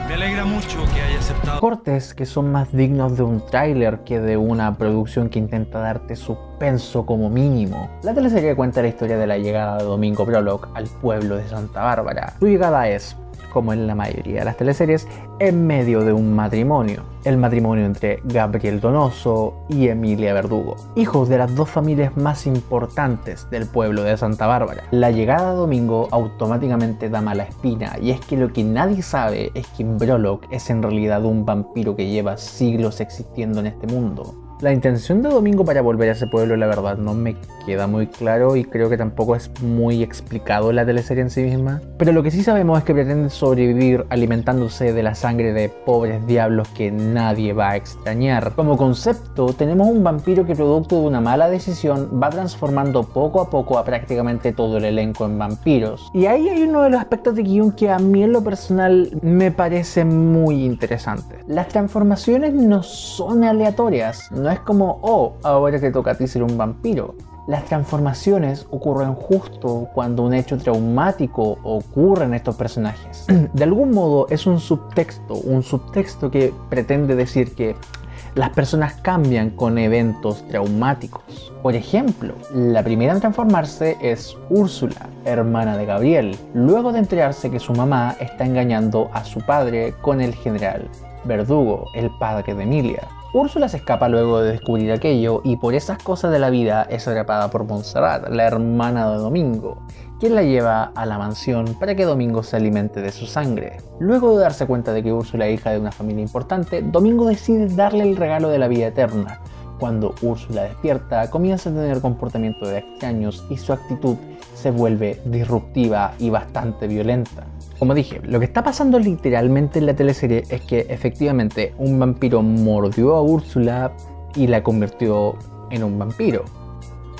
Me alegra mucho que haya aceptado. Cortes que son más dignos de un tráiler que de una producción que intenta darte suspenso como mínimo. La teleserie cuenta la historia de la llegada de Domingo Brolock al pueblo de Santa Bárbara. Su llegada es, como en la mayoría de las teleseries, en medio de un matrimonio. El matrimonio entre Gabriel Donoso y Emilia Verdugo, hijos de las dos familias más importantes del pueblo de Santa Bárbara. La llegada de Domingo automáticamente da mala espina, y es que lo que nadie sabe es que Brolock es en realidad un vampiro que lleva siglos existiendo en este mundo. La intención de Domingo para volver a ese pueblo, la verdad, no me queda muy claro y creo que tampoco es muy explicado en la teleserie en sí misma. Pero lo que sí sabemos es que pretende sobrevivir alimentándose de la sangre de pobres diablos que nadie va a extrañar. Como concepto, tenemos un vampiro que producto de una mala decisión va transformando poco a poco a prácticamente todo el elenco en vampiros. Y ahí hay uno de los aspectos de guión que a mí en lo personal me parece muy interesante. Las transformaciones no son aleatorias. No es como, oh, ahora te toca a ti ser un vampiro. Las transformaciones ocurren justo cuando un hecho traumático ocurre en estos personajes. De algún modo es un subtexto que pretende decir que las personas cambian con eventos traumáticos. Por ejemplo, la primera en transformarse es Úrsula, hermana de Gabriel, luego de enterarse que su mamá está engañando a su padre con el general Verdugo, el padre de Emilia. Úrsula se escapa luego de descubrir aquello y por esas cosas de la vida es atrapada por Montserrat, la hermana de Domingo, quien la lleva a la mansión para que Domingo se alimente de su sangre. Luego de darse cuenta de que Úrsula es hija de una familia importante, Domingo decide darle el regalo de la vida eterna. Cuando Úrsula despierta, comienza a tener comportamientos extraños y su actitud se vuelve disruptiva y bastante violenta. Como dije, lo que está pasando literalmente en la teleserie es que efectivamente un vampiro mordió a Úrsula y la convirtió en un vampiro.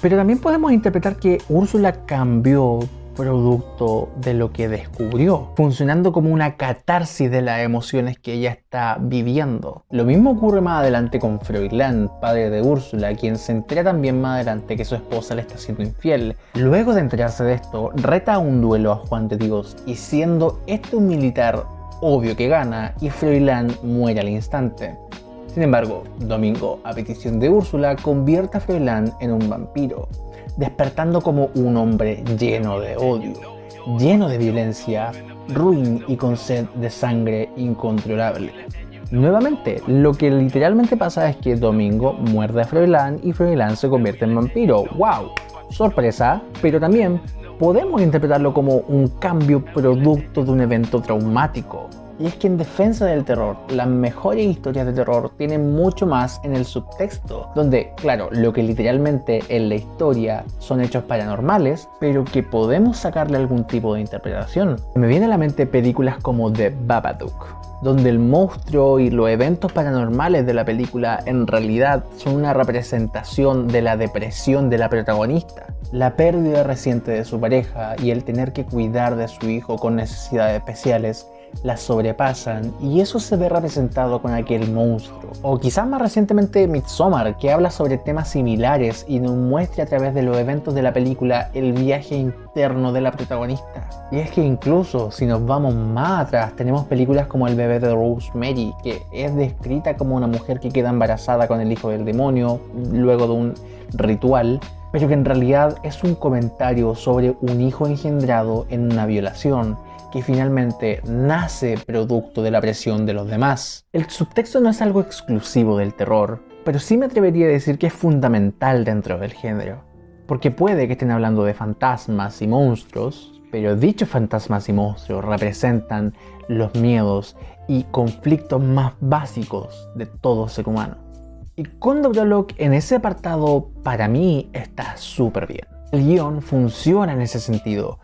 Pero también podemos interpretar que Úrsula cambió producto de lo que descubrió, funcionando como una catarsis de las emociones que ella está viviendo. Lo mismo ocurre más adelante con Froilán, padre de Úrsula, quien se entera también más adelante que su esposa le está siendo infiel. Luego de enterarse de esto, reta a un duelo a Juan de Dios y siendo este un militar, obvio que gana y Froilán muere al instante. Sin embargo, Domingo, a petición de Úrsula, convierte a Froilán en un vampiro, despertando como un hombre lleno de odio, lleno de violencia, ruin y con sed de sangre incontrolable. Nuevamente, lo que literalmente pasa es que Domingo muerde a Froilán y Froilán se convierte en vampiro. ¡Wow! Sorpresa, pero también podemos interpretarlo como un cambio producto de un evento traumático. Y es que en defensa del terror, las mejores historias de terror tienen mucho más en el subtexto, donde, claro, lo que literalmente en la historia son hechos paranormales, pero que podemos sacarle algún tipo de interpretación. Me viene a la mente películas como The Babadook, donde el monstruo y los eventos paranormales de la película en realidad son una representación de la depresión de la protagonista, la pérdida reciente de su pareja y el tener que cuidar de su hijo con necesidades especiales las sobrepasan y eso se ve representado con aquel monstruo. O quizás más recientemente Midsommar, que habla sobre temas similares y nos muestra a través de los eventos de la película el viaje interno de la protagonista. Y es que incluso si nos vamos más atrás, tenemos películas como El bebé de Rosemary, que es descrita como una mujer que queda embarazada con el hijo del demonio luego de un ritual, pero que en realidad es un comentario sobre un hijo engendrado en una violación, que finalmente nace producto de la presión de los demás. El subtexto no es algo exclusivo del terror, pero sí me atrevería a decir que es fundamental dentro del género. Porque puede que estén hablando de fantasmas y monstruos, pero dichos fantasmas y monstruos representan los miedos y conflictos más básicos de todo ser humano. Y con The Prologue en ese apartado para mí está súper bien. El guión funciona en ese sentido,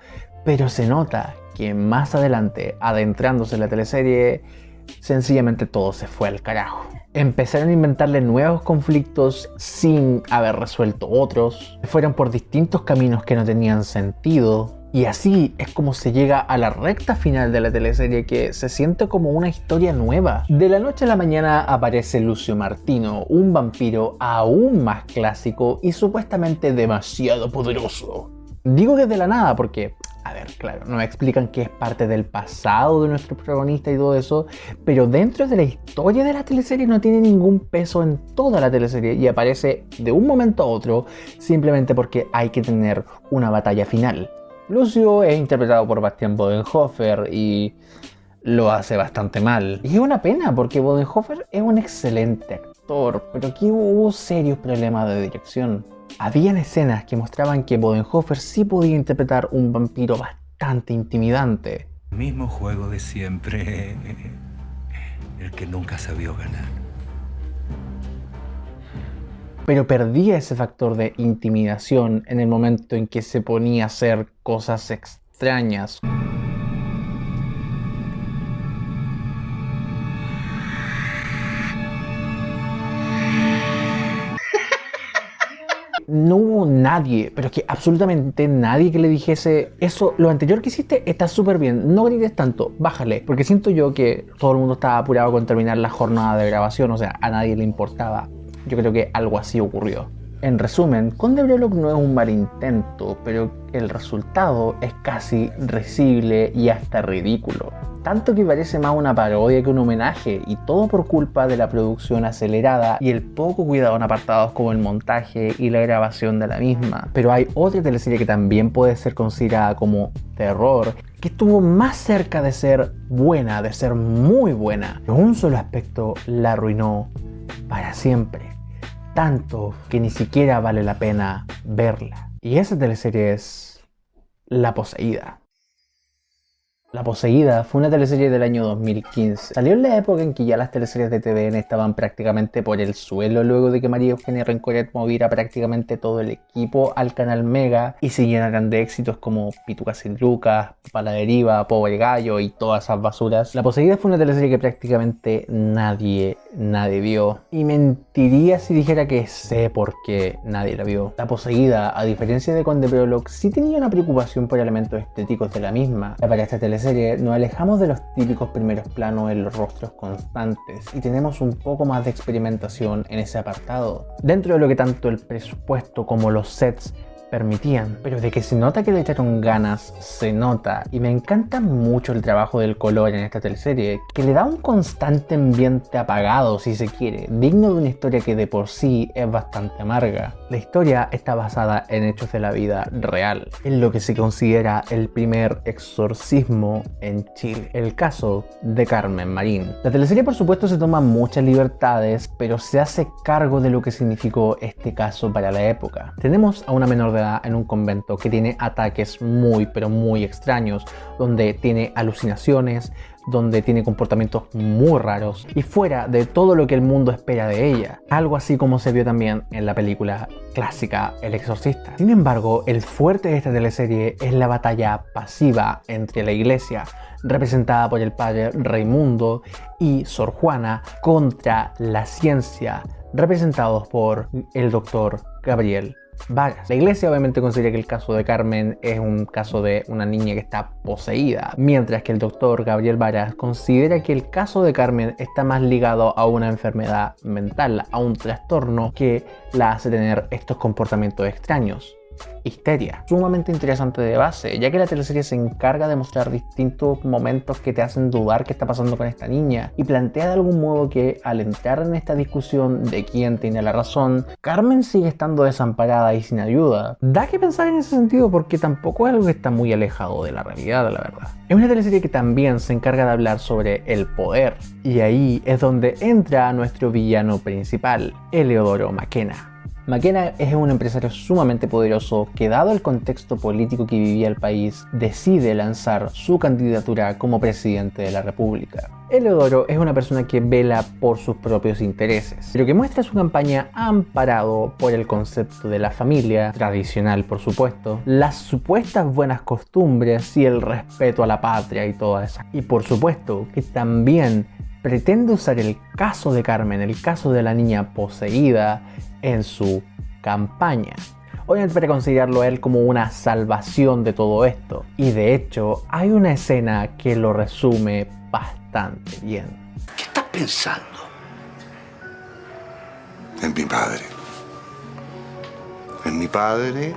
pero se nota que más adelante, adentrándose en la teleserie, sencillamente todo se fue al carajo. Empezaron a inventarle nuevos conflictos sin haber resuelto otros, fueron por distintos caminos que no tenían sentido, y así es como se llega a la recta final de la teleserie, que se siente como una historia nueva. De la noche a la mañana aparece Lucio Martino, un vampiro aún más clásico y supuestamente demasiado poderoso. Digo que de la nada porque, a ver, claro, nos explican que es parte del pasado de nuestro protagonista y todo eso, pero dentro de la historia de la teleserie no tiene ningún peso en toda la teleserie y aparece de un momento a otro simplemente porque hay que tener una batalla final. Lucio es interpretado por Bastián Bodenhöfer y lo hace bastante mal. Y es una pena porque Bodenhöfer es un excelente actor, pero aquí hubo serios problemas de dirección. Habían escenas que mostraban que Bodenhöfer sí podía interpretar un vampiro bastante intimidante. Mismo juego de siempre, el que nunca sabió ganar. Pero perdía ese factor de intimidación en el momento en que se ponía a hacer cosas extrañas. No hubo nadie, pero es que absolutamente nadie que le dijese eso, lo anterior que hiciste está súper bien, no grites tanto, bájale, porque siento yo que todo el mundo estaba apurado con terminar la jornada de grabación, o sea, a nadie le importaba. Yo creo que algo así ocurrió. En resumen, Conde Brolock no es un mal intento, pero el resultado es casi risible y hasta ridículo. Tanto que parece más una parodia que un homenaje, y todo por culpa de la producción acelerada y el poco cuidado en apartados como el montaje y la grabación de la misma. Pero hay otra teleserie que también puede ser considerada como terror, que estuvo más cerca de ser buena, de ser muy buena, pero un solo aspecto la arruinó para siempre. Tanto que ni siquiera vale la pena verla. Y esa teleserie es La Poseída. La Poseída fue una teleserie del año 2015. Salió en la época en que ya las teleseries de TVN estaban prácticamente por el suelo luego de que María Eugenia Rencoret moviera prácticamente todo el equipo al canal Mega y se llenaran de éxitos como Pitucas y Lucas, Pa' la Deriva, Pobre Gallo y todas esas basuras. La Poseída fue una teleserie que prácticamente nadie vio. Y mentiría si dijera que sé por qué nadie la vio. La Poseída, a diferencia de Conde Brolock, sí tenía una preocupación por elementos estéticos de la misma. Para esta teleserie nos alejamos de los típicos primeros planos en los rostros constantes y tenemos un poco más de experimentación en ese apartado, dentro de lo que tanto el presupuesto como los sets permitían, pero de que se nota que le echaron ganas, se nota, y me encanta mucho el trabajo del color en esta teleserie, que le da un constante ambiente apagado, si se quiere, digno de una historia que de por sí es bastante amarga. La historia está basada en hechos de la vida real, en lo que se considera el primer exorcismo en Chile, el caso de Carmen Marín. La teleserie por supuesto se toma muchas libertades, pero se hace cargo de lo que significó este caso para la época. Tenemos a una menor de edad en un convento que tiene ataques muy pero muy extraños, donde tiene alucinaciones, donde tiene comportamientos muy raros y fuera de todo lo que el mundo espera de ella, algo así como se vio también en la película clásica El Exorcista. Sin embargo, el fuerte de esta teleserie es la batalla pasiva entre la iglesia, representada por el padre Raimundo, y Sor Juana, contra la ciencia, representados por el doctor Gabriel Varas. La iglesia obviamente considera que el caso de Carmen es un caso de una niña que está poseída, mientras que el doctor Gabriel Varas considera que el caso de Carmen está más ligado a una enfermedad mental, a un trastorno que la hace tener estos comportamientos extraños. Histeria. Sumamente interesante de base, ya que la teleserie se encarga de mostrar distintos momentos que te hacen dudar qué está pasando con esta niña y plantea de algún modo que al entrar en esta discusión de quién tiene la razón, Carmen sigue estando desamparada y sin ayuda. Da que pensar en ese sentido porque tampoco es algo que está muy alejado de la realidad, la verdad. Es una teleserie que también se encarga de hablar sobre el poder, y ahí es donde entra nuestro villano principal, Eleodoro Maquena. Maquena es un empresario sumamente poderoso que, dado el contexto político que vivía el país, decide lanzar su candidatura como presidente de la República. Eleodoro es una persona que vela por sus propios intereses, pero que muestra su campaña amparado por el concepto de la familia, tradicional por supuesto, las supuestas buenas costumbres y el respeto a la patria y toda esa. Y por supuesto que también pretende usar el caso de Carmen, el caso de la niña poseída, en su campaña. Obviamente para considerarlo a él como una salvación de todo esto. Y de hecho, hay una escena que lo resume bastante bien. ¿Qué estás pensando? En mi padre. En mi padre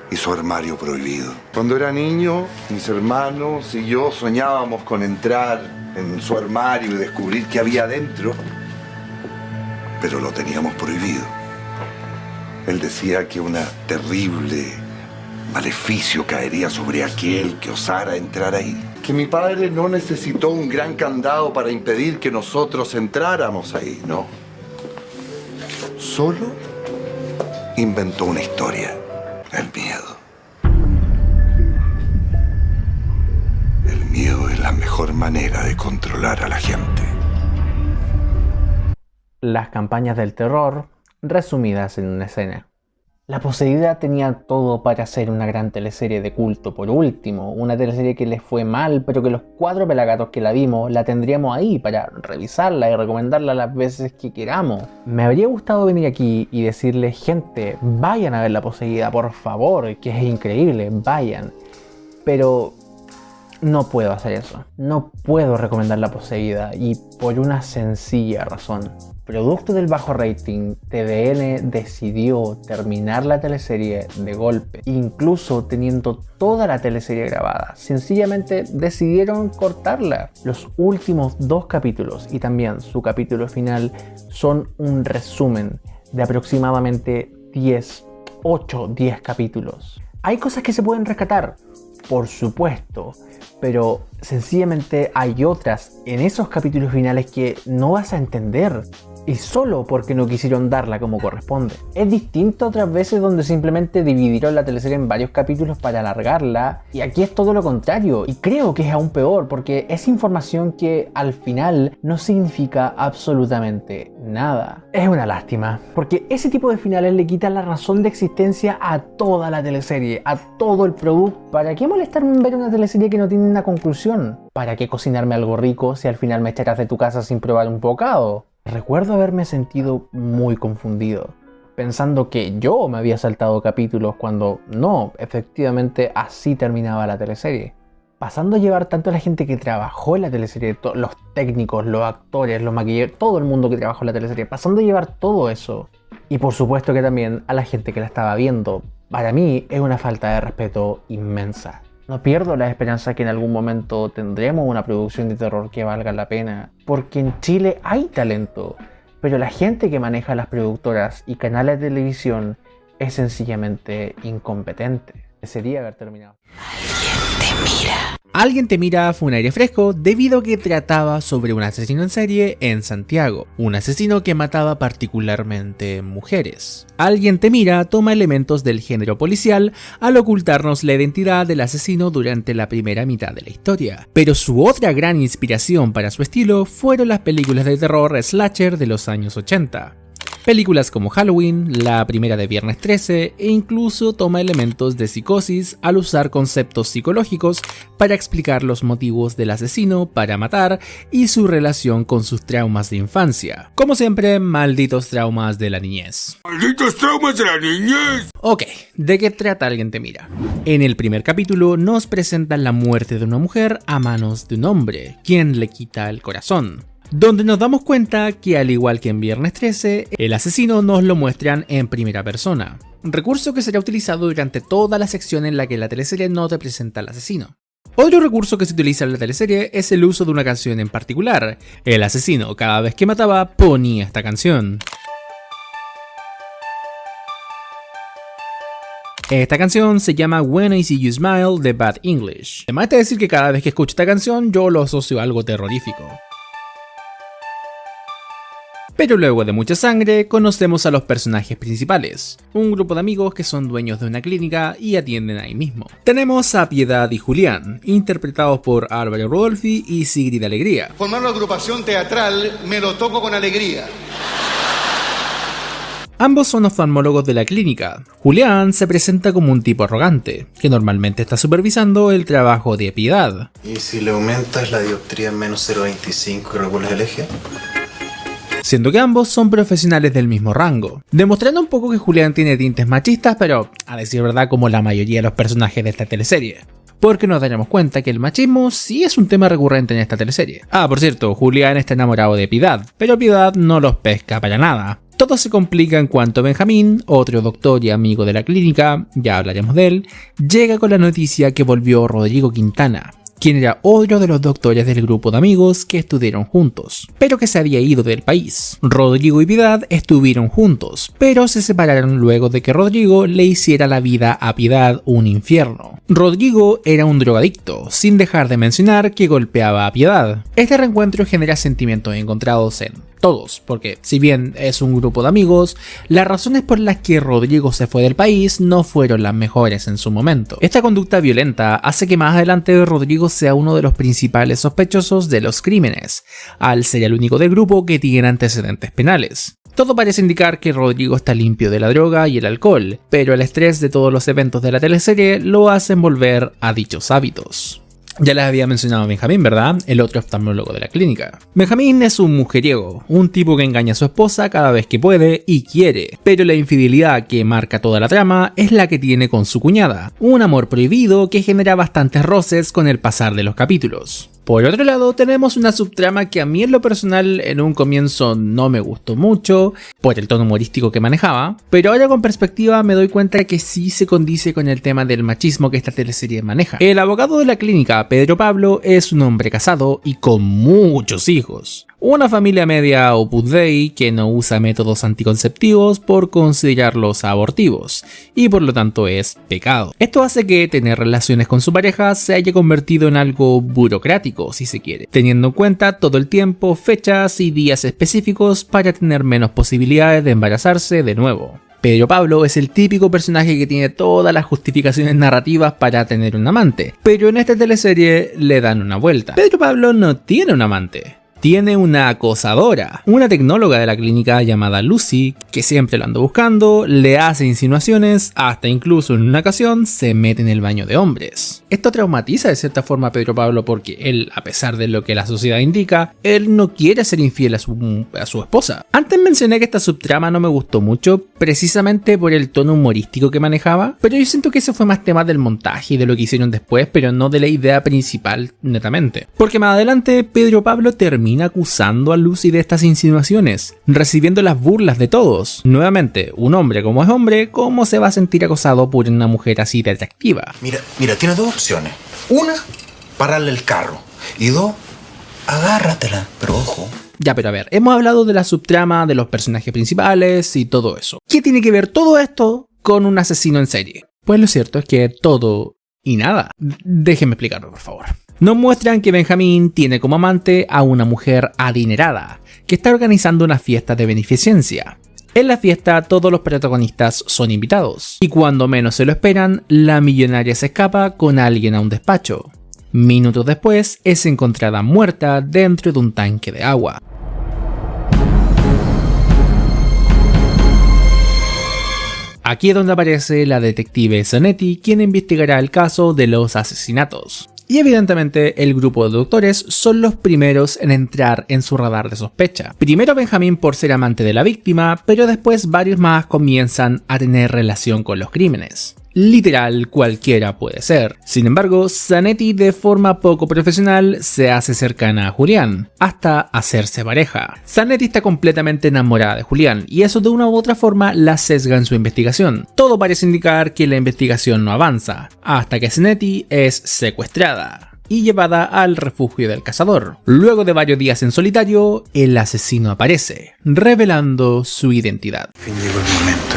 y su armario prohibido. Cuando era niño, mis hermanos y yo soñábamos con entrar en su armario y descubrir qué había dentro, pero lo teníamos prohibido. Él decía que un terrible maleficio caería sobre aquel que osara entrar ahí. Que mi padre no necesitó un gran candado para impedir que nosotros entráramos ahí, no. Solo inventó una historia, el miedo. El miedo es la mejor manera de controlar a la gente. Las campañas del terror resumidas en una escena. La Poseída tenía todo para ser una gran teleserie de culto. Por último, una teleserie que les fue mal, pero que los 4 pelagatos que la vimos la tendríamos ahí para revisarla y recomendarla las veces que queramos. Me habría gustado venir aquí y decirle, gente, vayan a ver La Poseída, por favor, que es increíble, vayan. Pero no puedo hacer eso. No puedo recomendar La Poseída, y por una sencilla razón. producto del bajo rating, TVN decidió terminar la teleserie de golpe, incluso teniendo toda la teleserie grabada. Sencillamente decidieron cortarla. Los últimos 2 capítulos y también su capítulo final son un resumen de aproximadamente 8-10 capítulos. Hay cosas que se pueden rescatar, por supuesto, pero sencillamente hay otras en esos capítulos finales que no vas a entender, y solo porque no quisieron darla como corresponde. Es distinto a otras veces donde simplemente dividieron la teleserie en varios capítulos para alargarla, y aquí es todo lo contrario, y creo que es aún peor porque es información que al final no significa absolutamente nada. Es una lástima, porque ese tipo de finales le quita la razón de existencia a toda la teleserie, a todo el producto. ¿Para qué molestarme en ver una teleserie que no tiene una conclusión? ¿Para qué cocinarme algo rico si al final me echarás de tu casa sin probar un bocado? Recuerdo haberme sentido muy confundido, pensando que yo me había saltado capítulos cuando no, efectivamente así terminaba la teleserie. Pasando a llevar tanto a la gente que trabajó en la teleserie, los técnicos, los actores, los maquilladores, todo el mundo que trabajó en la teleserie, pasando a llevar todo eso. Y por supuesto que también a la gente que la estaba viendo. Para mí es una falta de respeto inmensa. No pierdo la esperanza que en algún momento tendremos una producción de terror que valga la pena, porque en Chile hay talento, pero la gente que maneja las productoras y canales de televisión es sencillamente incompetente. Desearía haber terminado. Alguien te mira fue un aire fresco debido a que trataba sobre un asesino en serie en Santiago, un asesino que mataba particularmente mujeres. Alguien te mira toma elementos del género policial al ocultarnos la identidad del asesino durante la primera mitad de la historia, pero su otra gran inspiración para su estilo fueron las películas de terror slasher de los años 80. Películas como Halloween, la primera de Viernes 13 e incluso toma elementos de Psicosis al usar conceptos psicológicos para explicar los motivos del asesino para matar y su relación con sus traumas de infancia. Como siempre, malditos traumas de la niñez. ¡Malditos traumas de la niñez! Ok, ¿de qué trata Alguien te mira? En el primer capítulo nos presentan la muerte de una mujer a manos de un hombre, quien le quita el corazón. Donde nos damos cuenta que al igual que en Viernes 13, el asesino nos lo muestran en primera persona, recurso que será utilizado durante toda la sección en la que la teleserie no te presenta al asesino. Otro recurso que se utiliza en la teleserie es el uso de una canción en particular. El asesino cada vez que mataba ponía esta canción. Esta canción se llama When I See You Smile de Bad English. Además de decir que cada vez que escucho esta canción yo lo asocio a algo terrorífico. Pero luego de mucha sangre, conocemos a los personajes principales, un grupo de amigos que son dueños de una clínica y atienden ahí mismo. Tenemos a Piedad y Julián, interpretados por Álvaro Rodolfi y Sigrid Alegría. Formar una agrupación teatral me lo toco con alegría. Ambos son oftalmólogos de la clínica. Julián se presenta como un tipo arrogante, que normalmente está supervisando el trabajo de Piedad. ¿Y si le aumentas la dioptría en menos 0.25 y regulas el eje? Siendo que ambos son profesionales del mismo rango, demostrando un poco que Julián tiene tintes machistas, pero a decir verdad como la mayoría de los personajes de esta teleserie. Porque nos daremos cuenta que el machismo sí es un tema recurrente en esta teleserie. Ah, por cierto, Julián está enamorado de Piedad, pero Piedad no los pesca para nada. Todo se complica en cuanto Benjamín, otro doctor y amigo de la clínica, ya hablaremos de él, llega con la noticia que volvió Rodrigo Quintana, quien era otro de los doctores del grupo de amigos que estuvieron juntos, pero que se había ido del país. Rodrigo y Piedad estuvieron juntos, pero se separaron luego de que Rodrigo le hiciera la vida a Piedad un infierno. Rodrigo era un drogadicto, sin dejar de mencionar que golpeaba a Piedad. Este reencuentro genera sentimientos encontrados en todos, porque si bien es un grupo de amigos, las razones por las que Rodrigo se fue del país no fueron las mejores en su momento. Esta conducta violenta hace que más adelante Rodrigo sea uno de los principales sospechosos de los crímenes, al ser el único del grupo que tiene antecedentes penales. Todo parece indicar que Rodrigo está limpio de la droga y el alcohol, pero el estrés de todos los eventos de la teleserie lo hacen volver a dichos hábitos. Ya les había mencionado a Benjamín, ¿verdad? El otro oftalmólogo de la clínica. Benjamín es un mujeriego, un tipo que engaña a su esposa cada vez que puede y quiere, pero la infidelidad que marca toda la trama es la que tiene con su cuñada, un amor prohibido que genera bastantes roces con el pasar de los capítulos. Por otro lado, tenemos una subtrama que a mí en lo personal en un comienzo no me gustó mucho por el tono humorístico que manejaba, pero ahora con perspectiva me doy cuenta que sí se condice con el tema del machismo que esta teleserie maneja. El abogado de la clínica, Pedro Pablo, es un hombre casado y con muchos hijos. Una familia media Opus Dei que no usa métodos anticonceptivos por considerarlos abortivos y por lo tanto es pecado. Esto hace que tener relaciones con su pareja se haya convertido en algo burocrático, si se quiere, teniendo en cuenta todo el tiempo, fechas y días específicos para tener menos posibilidades de embarazarse de nuevo. Pedro Pablo es el típico personaje que tiene todas las justificaciones narrativas para tener un amante, pero en esta teleserie le dan una vuelta. Pedro Pablo no tiene un amante. Tiene una acosadora, una tecnóloga de la clínica llamada Lucy, que siempre lo anda buscando, le hace insinuaciones, hasta incluso en una ocasión se mete en el baño de hombres. Esto traumatiza de cierta forma a Pedro Pablo porque él, a pesar de lo que la sociedad indica, él no quiere ser infiel a su esposa. Antes mencioné que esta subtrama no me gustó mucho, precisamente por el tono humorístico que manejaba, pero yo siento que eso fue más tema del montaje y de lo que hicieron después, pero no de la idea principal netamente. Porque más adelante Pedro Pablo termina acusando a Lucy de estas insinuaciones, recibiendo las burlas de todos. Nuevamente, un hombre como es hombre, ¿cómo se va a sentir acosado por una mujer así de atractiva? Mira, tienes dos opciones. Una, pararle el carro. Y dos, agárratela, pero ojo. Ya, pero a ver, hemos hablado de la subtrama, de los personajes principales y todo eso. ¿Qué tiene que ver todo esto con un asesino en serie? Pues lo cierto es que todo y nada. Déjenme explicarlo, por favor. Nos muestran que Benjamín tiene como amante a una mujer adinerada, que está organizando una fiesta de beneficencia. En la fiesta todos los protagonistas son invitados, y cuando menos se lo esperan, la millonaria se escapa con alguien a un despacho. Minutos después es encontrada muerta dentro de un tanque de agua. Aquí es donde aparece la detective Zanetti, quien investigará el caso de los asesinatos. Y evidentemente el grupo de doctores son los primeros en entrar en su radar de sospecha. Primero Benjamín por ser amante de la víctima, pero después varios más comienzan a tener relación con los crímenes. Literal, cualquiera puede ser. Sin embargo, Zanetti de forma poco profesional se hace cercana a Julián, hasta hacerse pareja. Zanetti está completamente enamorada de Julián, y eso de una u otra forma la sesga en su investigación. Todo parece indicar que la investigación no avanza, hasta que Zanetti es secuestrada y llevada al refugio del cazador. Luego de varios días en solitario, el asesino aparece, revelando su identidad. Fin llegó el momento.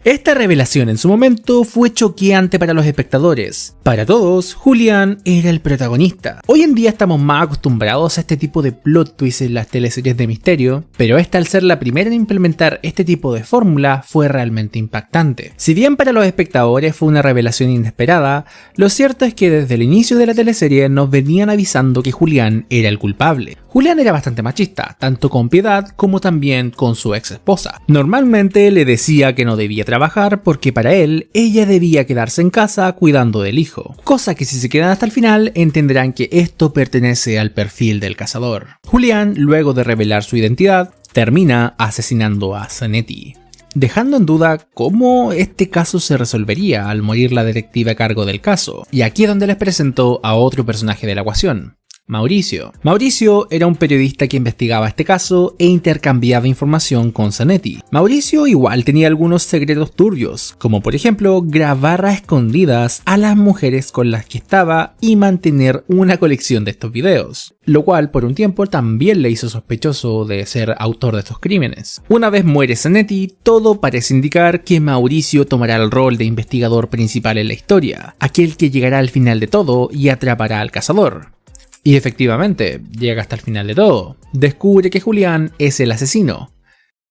Esta revelación en su momento fue choqueante para los espectadores. Para todos, Julián era el protagonista. Hoy en día estamos más acostumbrados a este tipo de plot twists en las teleseries de misterio, pero esta, al ser la primera en implementar este tipo de fórmula, fue realmente impactante. Si bien para los espectadores fue una revelación inesperada, lo cierto es que desde el inicio de la teleserie nos venían avisando que Julián era el culpable. Julián era bastante machista, tanto con Piedad como también con su ex esposa. Normalmente le decía que no debía trabajar porque para él, ella debía quedarse en casa cuidando del hijo. Cosa que si se quedan hasta el final entenderán que esto pertenece al perfil del cazador. Julián, luego de revelar su identidad, termina asesinando a Zanetti, dejando en duda cómo este caso se resolvería al morir la detective a cargo del caso. Y aquí es donde les presento a otro personaje de la ecuación. Mauricio. Mauricio era un periodista que investigaba este caso e intercambiaba información con Zanetti. Mauricio igual tenía algunos secretos turbios, como por ejemplo grabar a escondidas a las mujeres con las que estaba y mantener una colección de estos videos, lo cual por un tiempo también le hizo sospechoso de ser autor de estos crímenes. Una vez muere Zanetti, todo parece indicar que Mauricio tomará el rol de investigador principal en la historia, aquel que llegará al final de todo y atrapará al cazador. Y efectivamente, llega hasta el final de todo. Descubre que Julián es el asesino.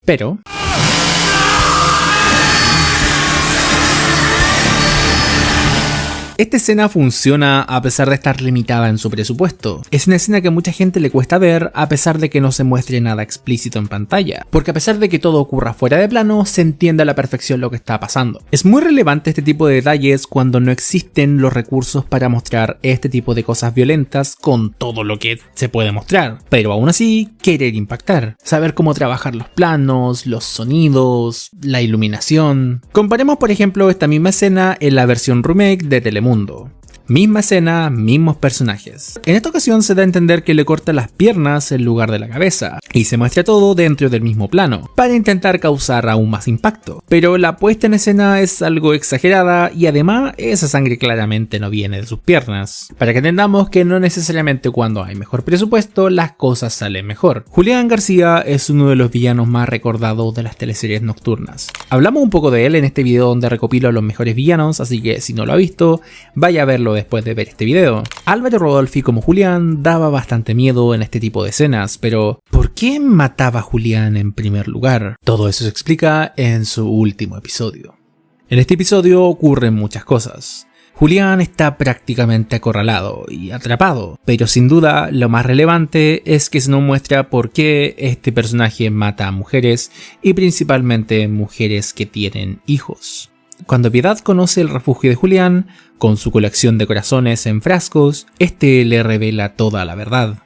Pero Esta escena funciona a pesar de estar limitada en su presupuesto. Es una escena que a mucha gente le cuesta ver a pesar de que no se muestre nada explícito en pantalla, porque a pesar de que todo ocurra fuera de plano, se entiende a la perfección lo que está pasando. Es muy relevante este tipo de detalles cuando no existen los recursos para mostrar este tipo de cosas violentas con todo lo que se puede mostrar, pero aún así querer impactar, saber cómo trabajar los planos, los sonidos, la iluminación. Comparemos por ejemplo esta misma escena en la versión remake de Telemundo. Misma escena, mismos personajes. En esta ocasión se da a entender que le corta las piernas en lugar de la cabeza, y se muestra todo dentro del mismo plano, para intentar causar aún más impacto. Pero la puesta en escena es algo exagerada, y además esa sangre claramente no viene de sus piernas. Para que entendamos que no necesariamente cuando hay mejor presupuesto, las cosas salen mejor. Julián García es uno de los villanos más recordados de las teleseries nocturnas. Hablamos un poco de él en este video donde recopilo los mejores villanos, así que si no lo ha visto, vaya a verlo después de ver este video. Álvaro Rodolfi como Julián daba bastante miedo en este tipo de escenas, pero ¿por qué mataba a Julián en primer lugar? Todo eso se explica en su último episodio. En este episodio ocurren muchas cosas. Julián está prácticamente acorralado y atrapado, pero sin duda lo más relevante es que se nos muestra por qué este personaje mata a mujeres y principalmente mujeres que tienen hijos. Cuando Piedad conoce el refugio de Julián, con su colección de corazones en frascos, este le revela toda la verdad.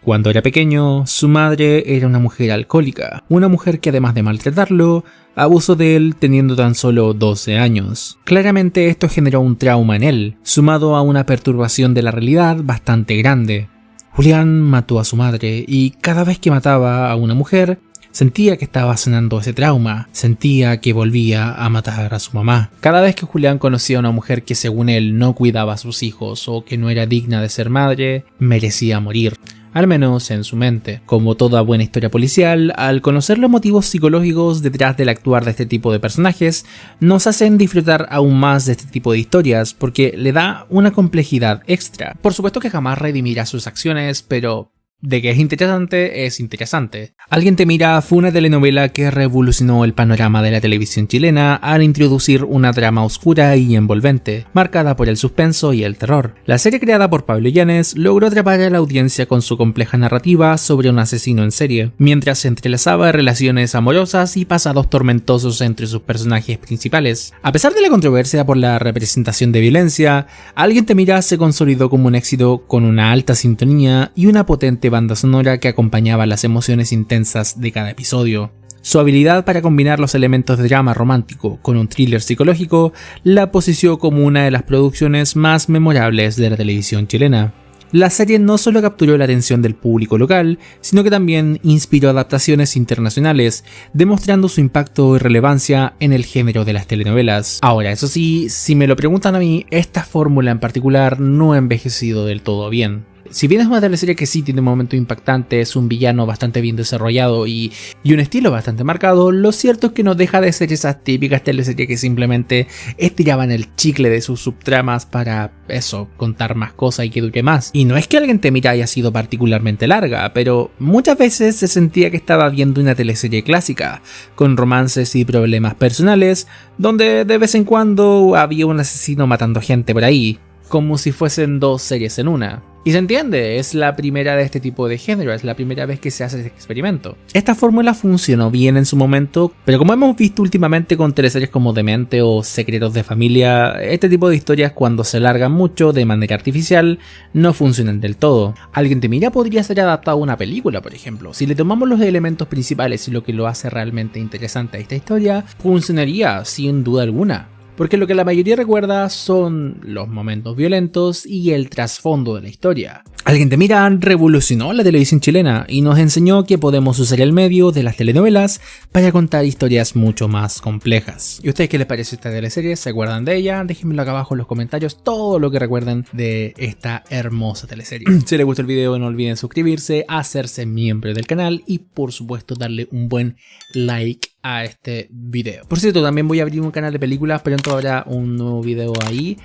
Cuando era pequeño, su madre era una mujer alcohólica, una mujer que además de maltratarlo, abusó de él teniendo tan solo 12 años. Claramente esto generó un trauma en él, sumado a una perturbación de la realidad bastante grande. Julián mató a su madre y cada vez que mataba a una mujer, sentía que estaba sanando ese trauma, sentía que volvía a matar a su mamá. Cada vez que Julián conocía a una mujer que según él no cuidaba a sus hijos o que no era digna de ser madre, merecía morir. Al menos en su mente. Como toda buena historia policial, al conocer los motivos psicológicos detrás del actuar de este tipo de personajes, nos hacen disfrutar aún más de este tipo de historias porque le da una complejidad extra. Por supuesto que jamás redimirá sus acciones, pero de que es interesante, es interesante. Alguien te mira fue una telenovela que revolucionó el panorama de la televisión chilena al introducir una trama oscura y envolvente, marcada por el suspenso y el terror. La serie creada por Pablo Illanes logró atrapar a la audiencia con su compleja narrativa sobre un asesino en serie, mientras se entrelazaba relaciones amorosas y pasados tormentosos entre sus personajes principales. A pesar de la controversia por la representación de violencia, Alguien te mira se consolidó como un éxito con una alta sintonía y una potente banda sonora que acompañaba las emociones intensas de cada episodio. Su habilidad para combinar los elementos de drama romántico con un thriller psicológico la posicionó como una de las producciones más memorables de la televisión chilena. La serie no solo capturó la atención del público local, sino que también inspiró adaptaciones internacionales, demostrando su impacto y relevancia en el género de las telenovelas. Ahora, eso sí, si me lo preguntan a mí, esta fórmula en particular no ha envejecido del todo bien. Si bien es una teleserie que sí tiene momentos impactantes, un villano bastante bien desarrollado y un estilo bastante marcado, lo cierto es que no deja de ser esas típicas teleseries que simplemente estiraban el chicle de sus subtramas para eso, contar más cosas y que dure más. Y no es que Alguien te mira haya sido particularmente larga, pero muchas veces se sentía que estaba viendo una teleserie clásica, con romances y problemas personales, donde de vez en cuando había un asesino matando gente por ahí, como si fuesen dos series en una. Y se entiende, es la primera de este tipo de género, es la primera vez que se hace este experimento. Esta fórmula funcionó bien en su momento, pero como hemos visto últimamente con teleseries como Demente o Secretos de Familia, este tipo de historias cuando se alargan mucho de manera artificial no funcionan del todo. Alguien te mira podría ser adaptado a una película, por ejemplo. Si le tomamos los elementos principales y lo que lo hace realmente interesante a esta historia, funcionaría sin duda alguna. Porque lo que la mayoría recuerda son los momentos violentos y el trasfondo de la historia. Alguien te mira revolucionó la televisión chilena y nos enseñó que podemos usar el medio de las telenovelas para contar historias mucho más complejas. ¿Y a ustedes qué les pareció esta teleserie? ¿Se acuerdan de ella? Déjenmelo acá abajo en los comentarios todo lo que recuerden de esta hermosa teleserie. Si les gustó el video no olviden suscribirse, hacerse miembro del canal y por supuesto darle un buen like a este video. Por cierto, también voy a abrir un canal de películas, pronto habrá un nuevo video ahí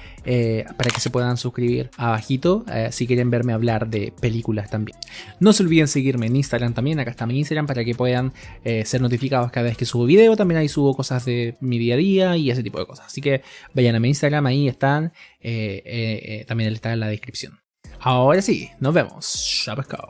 para que se puedan suscribir abajito si quieren verme hablar hablar de películas también. No se olviden seguirme en Instagram también, acá está mi Instagram para que puedan ser notificados cada vez que subo video. También ahí subo cosas de mi día a día y ese tipo de cosas. Así que vayan a mi Instagram, ahí están, también está en la descripción. Ahora sí, nos vemos. Chao pescado.